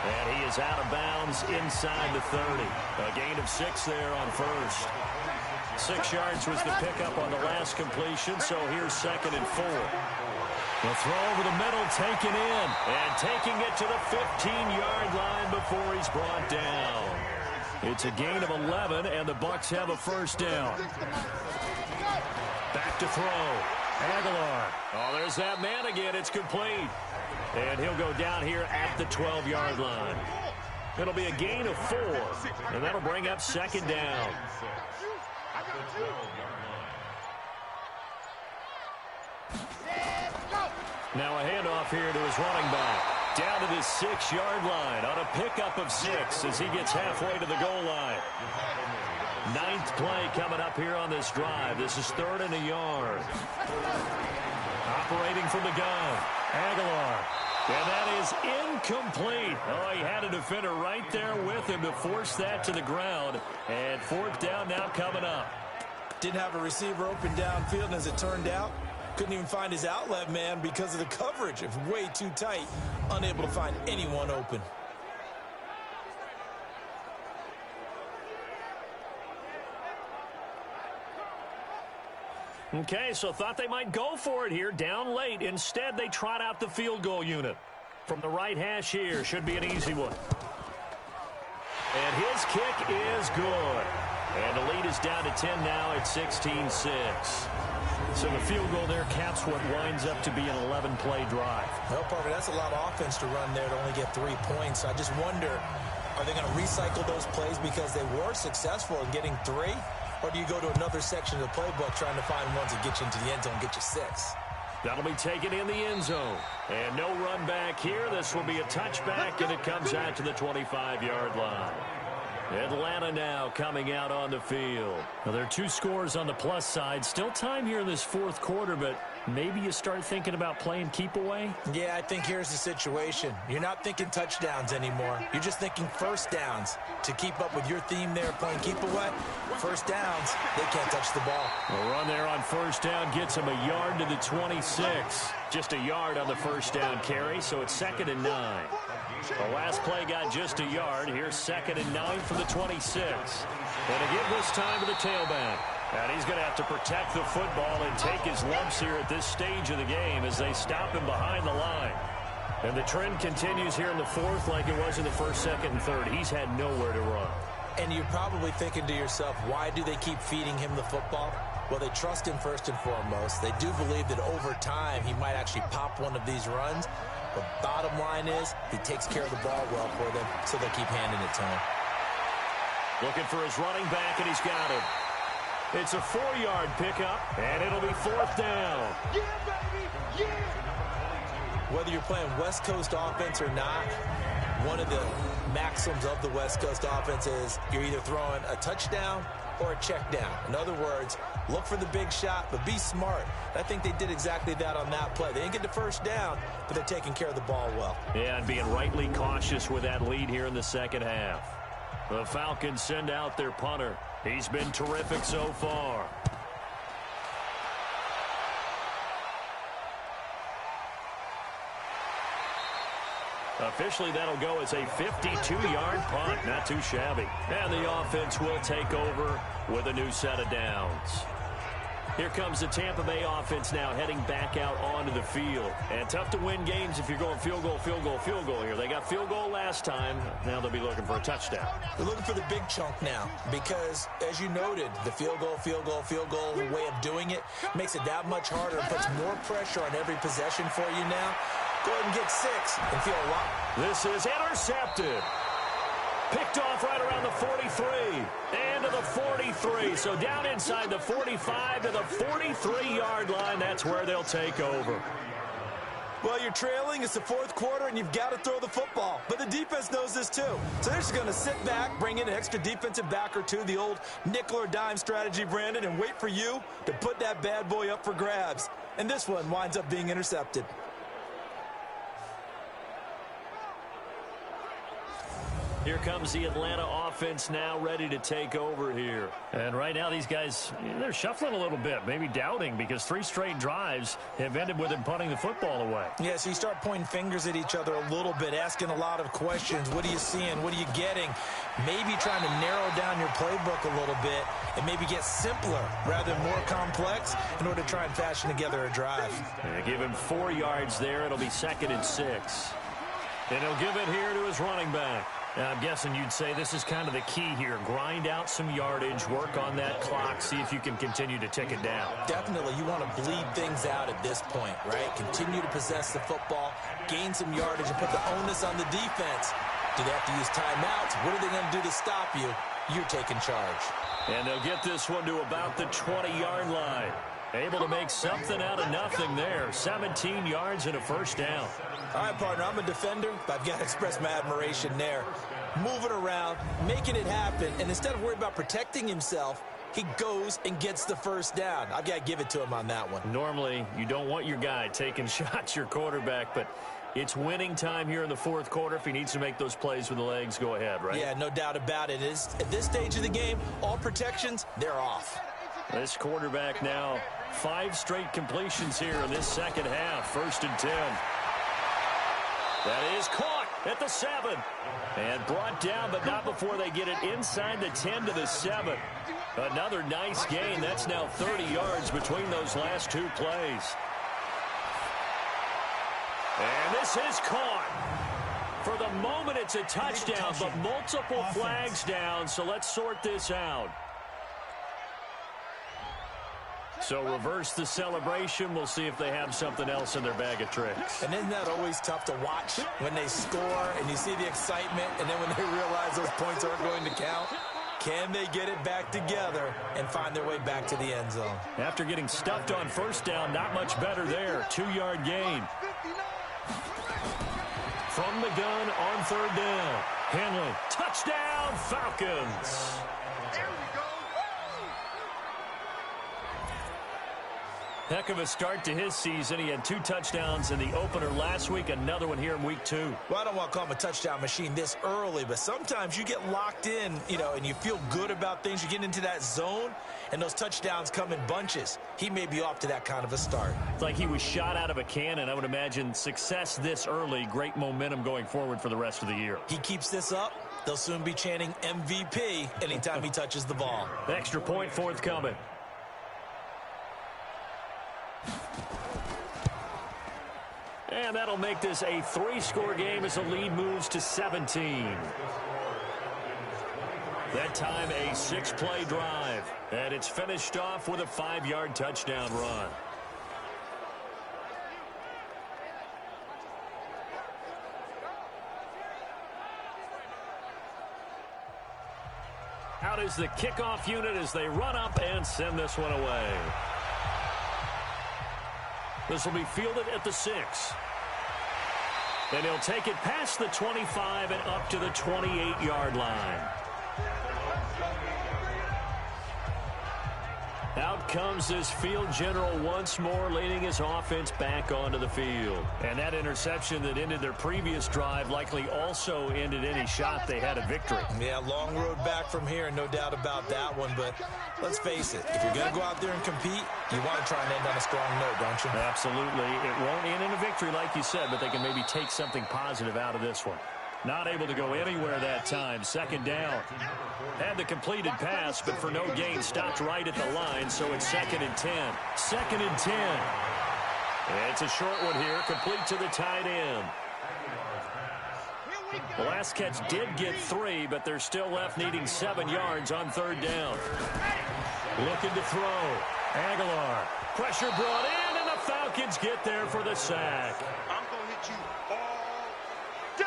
Speaker 5: And he is out of bounds inside the 30. A gain of 6 there on first. 6 yards was the pickup on the last completion, so here's 2nd and 4. The throw over the middle, taken in, and taking it to the 15-yard line before he's brought down. It's a gain of 11, and the Bucs have a first down. Back to throw. Aguilar. Oh, there's that man again. It's complete. And he'll go down here at the 12-yard line. It'll be a gain of 4, and that'll bring up 2nd down. Now a handoff here to his running back. Down to the 6-yard line on a pickup of 6 as he gets halfway to the goal line. 9th play coming up here on this drive. This is 3rd and a yard. Operating from the gun. Aguilar. And that is incomplete. Oh, he had a defender right there with him to force that to the ground. And 4th down now coming up.
Speaker 4: Didn't have a receiver open downfield, and as it turned out, couldn't even find his outlet man because of the coverage. It was way too tight. Unable to find anyone open.
Speaker 5: Okay, so thought they might go for it here, down late. Instead, they trot out the field goal unit. From the right hash here, should be an easy one. And his kick is good. And the lead is down to 10 now at 16-6. So the field goal there caps what winds up to be an 11-play drive.
Speaker 4: Well, Parker, that's a lot of offense to run there to only get 3 points. I just wonder, are they going to recycle those plays because they were successful in getting 3? Or do you go to another section of the playbook trying to find ones that get you into the end zone and get you 6?
Speaker 5: That'll be taken in the end zone. And no run back here. This will be a touchback, and it comes out to the 25-yard line. Atlanta now coming out on the field. Well, there are 2 scores on the plus side. Still time here in this 4th quarter, but maybe you start thinking about playing keep away?
Speaker 4: Yeah, I think here's the situation. You're not thinking touchdowns anymore. You're just thinking first downs. To keep up with your theme there, playing keep away, first downs, they can't touch the ball.
Speaker 5: A run there on first down gets him a yard to the 26. Just a yard on the first down carry, so it's 2nd and 9. The last play got just a yard. Here's 2nd and 9 from the 26. And again this time to the tailback. And he's going to have to protect the football and take his lumps here at this stage of the game as they stop him behind the line. And the trend continues here in the 4th like it was in the 1st, 2nd, and 3rd. He's had nowhere to run.
Speaker 4: And you're probably thinking to yourself, why do they keep feeding him the football? Well, they trust him first and foremost. They do believe that over time he might actually pop one of these runs. But bottom line is he takes care of the ball well for them, so they'll keep handing it to him.
Speaker 5: Looking for his running back, and he's got him. It's a 4-yard pickup, and it'll be 4th down.
Speaker 3: Yeah, baby! Yeah!
Speaker 4: Whether you're playing West Coast offense or not, one of the maxims of the West Coast offense is you're either throwing a touchdown or a check down. In other words, look for the big shot, but be smart. I think they did exactly that on that play. They didn't get the first down, but they're taking care of the ball well.
Speaker 5: Yeah, and being rightly cautious with that lead here in the second half. The Falcons send out their punter. He's been terrific so far. Officially, that'll go as a 52-yard punt. Not too shabby. And the offense will take over with a new set of downs. Here comes the Tampa Bay offense now heading back out onto the field. And tough to win games if you're going field goal, field goal, field goal here. They got field goal last time. Now they'll be looking for a touchdown.
Speaker 4: They're looking for the big chunk now because, as you noted, the field goal way of doing it makes it that much harder and puts more pressure on every possession for you now. Go ahead and get 6 and feel a lot.
Speaker 5: This is intercepted. Picked off right around the 43 and to the 43. So down inside the 45 to the 43-yard line. That's where they'll take over.
Speaker 4: Well, you're trailing. It's the 4th quarter, and you've got to throw the football. But the defense knows this, too. So they're just going to sit back, bring in an extra defensive back or two, the old nickel or dime strategy, Brandon, and wait for you to put that bad boy up for grabs. And this one winds up being intercepted.
Speaker 5: Here comes the Atlanta offense now ready to take over here.
Speaker 2: And right now these guys, they're shuffling a little bit, maybe doubting, because 3 straight drives have ended with them punting the football away.
Speaker 4: Yeah, so you start pointing fingers at each other a little bit, asking a lot of questions. What are you seeing? What are you getting? Maybe trying to narrow down your playbook a little bit and maybe get simpler rather than more complex in order to try and fashion together a drive.
Speaker 5: And give him 4 yards there. It'll be 2nd and 6. And he'll give it here to his running back.
Speaker 2: Now, I'm guessing you'd say this is kind of the key here. Grind out some yardage, work on that clock, see if you can continue to tick it down.
Speaker 4: Definitely, you want to bleed things out at this point, right? Continue to possess the football, gain some yardage, and put the onus on the defense. Do they have to use timeouts? What are they going to do to stop you? You're taking charge.
Speaker 5: And they'll get this one to about the 20-yard line. Able to make something out of nothing there. 17 yards and a first down.
Speaker 4: All right, partner, I'm a defender, but I've got to express my admiration there. Moving around, making it happen, and instead of worrying about protecting himself, he goes and gets the first down. I've got to give it to him on that one.
Speaker 5: Normally, you don't want your guy taking shots, your quarterback, but it's winning time here in the 4th quarter. If he needs to make those plays with the legs, go ahead, right?
Speaker 4: Yeah, no doubt about it. At this stage of the game, all protections, they're off.
Speaker 5: This quarterback now, 5 straight completions here in this second half. 1st and 10. That is caught at the 7. And brought down, but not before they get it inside the 10 to the 7. Another nice gain. That's now 30 yards between those last 2 plays. And this is caught. For the moment, it's a touchdown, but multiple flags down, so let's sort this out. So reverse the celebration. We'll see if they have something else in their bag of tricks.
Speaker 4: And isn't that always tough to watch when they score and you see the excitement, and then when they realize those points aren't going to count? Can they get it back together and find their way back to the end zone?
Speaker 5: After getting stuffed on 1st down, not much better there. 2-yard gain. From the gun on 3rd down. Henley, touchdown, Falcons.
Speaker 3: There we go.
Speaker 5: Heck of a start to his season. He had 2 touchdowns in the opener last week, another one here in week 2.
Speaker 4: Well, I don't want to call him a touchdown machine this early, but sometimes you get locked in, and you feel good about things. You get into that zone, and those touchdowns come in bunches. He may be off to that kind of a start.
Speaker 5: It's like he was shot out of a cannon. I would imagine success this early, great momentum going forward for the rest of the year.
Speaker 4: He keeps this up, they'll soon be chanting MVP anytime he touches the ball.
Speaker 5: Extra point forthcoming. And that'll make this a 3-score game as the lead moves to 17. That time a 6-play drive. And it's finished off with a 5-yard touchdown run. Out is the kickoff unit as they run up and send this one away. This will be fielded at the 6. And he'll take it past the 25 and up to the 28-yard line. Out comes this field general once more, leading his offense back onto the field. And that interception that ended their previous drive likely also ended any shot they had at victory.
Speaker 4: Yeah, long road back from here, no doubt about that one. But let's face it, if you're going to go out there and compete, you want to try and end on a strong note, don't you?
Speaker 5: Absolutely. It won't end in a victory like you said, but they can maybe take something positive out of this one. Not able to go anywhere that time. 2nd down. Had the completed pass, but for no gain, stopped right at the line, so it's 2nd and 10. 2nd and 10. And it's a short one here, complete to the tight end. The last catch did get 3, but they're still left needing 7 yards on 3rd down. Looking to throw. Aguilar. Pressure brought in, and the Falcons get there for the sack.
Speaker 3: I'm going to hit you all day.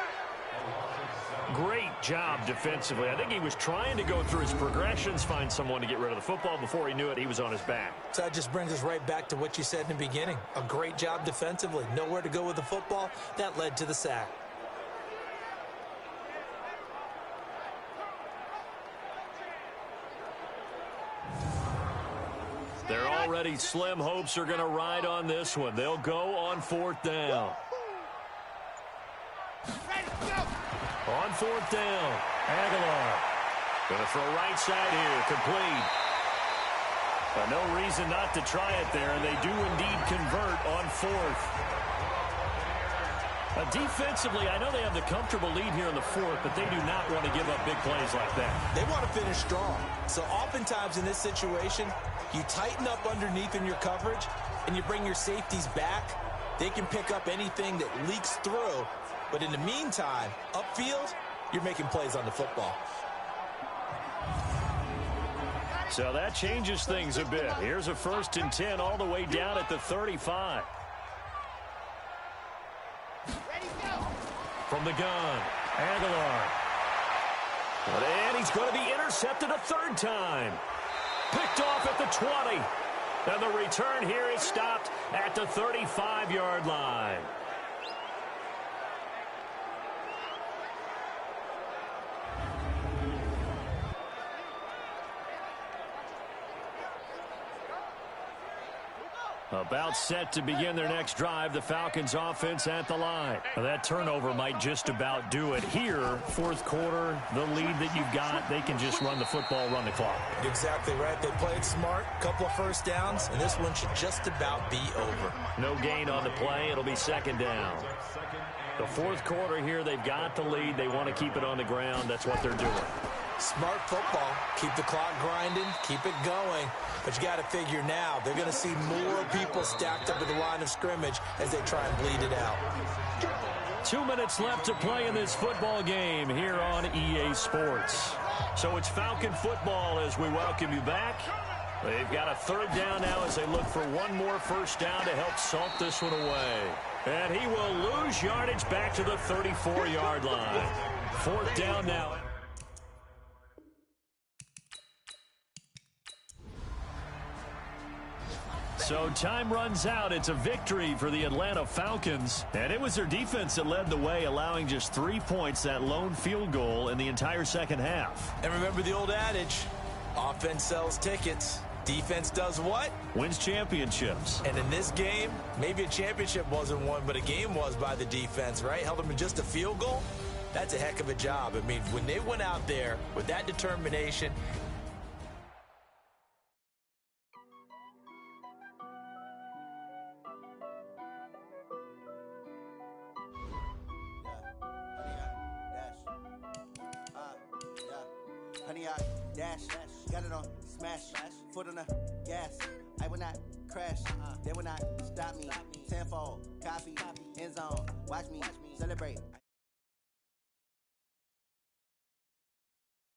Speaker 5: Great job defensively. I think he was trying to go through his progressions, find someone to get rid of the football. Before he knew it, he was on his back.
Speaker 4: So that just brings us right back to what you said in the beginning. A great job defensively. Nowhere to go with the football. That led to the sack.
Speaker 5: They're already slim hopes are going to ride on this one. They'll go on 4th down.
Speaker 3: Ready, go.
Speaker 5: On fourth down, Aguilar. Going to throw right side here, complete. But no reason not to try it there, and they do indeed convert on fourth. Defensively, I know they have the comfortable lead here in the fourth, but they do not want to give up big plays like that.
Speaker 4: They want to finish strong. So oftentimes in this situation, you tighten up underneath in your coverage, and you bring your safeties back. They can pick up anything that leaks through. But in the meantime, upfield, you're making plays on the football.
Speaker 5: So that changes things a bit. Here's a 1st and 10 all the way down at the 35. From the gun, Aguilar. And he's going to be intercepted a third time. Picked off at the 20. And the return here is stopped at the 35-yard line. About set to begin their next drive, the Falcons offense at the line. Now that turnover might just about do it here. Fourth quarter, the lead that you've got, they can just run the football, run the clock.
Speaker 4: Exactly right. They played smart, couple of first downs, and this one should just about be over.
Speaker 5: No gain on the play. It'll be 2nd down. The fourth quarter here, they've got the lead. They want to keep it on the ground. That's what they're doing.
Speaker 4: Smart football. Keep the clock grinding. Keep it going. But you got to figure now, they're going to see more people stacked up at the line of scrimmage as they try and bleed it out.
Speaker 5: 2 minutes left to play in this football game here on EA Sports. So it's Falcon football as we welcome you back. They've got a 3rd down now as they look for one more first down to help salt this one away. And he will lose yardage back to the 34-yard line. 4th down now. So time runs out. It's a victory for the Atlanta Falcons. And it was their defense that led the way, allowing just 3 points, that lone field goal in the entire second half.
Speaker 4: And remember the old adage, offense sells tickets. Defense does what?
Speaker 5: Wins championships.
Speaker 4: And in this game, maybe a championship wasn't won, but a game was by the defense, right? Held them to just a field goal. That's a heck of a job. I mean, when they went out there with that determination,
Speaker 7: Honey, I dash, got it on smash, foot on the gas. I will not crash, they will not stop me. Tenfold, copy, end zone, watch me celebrate.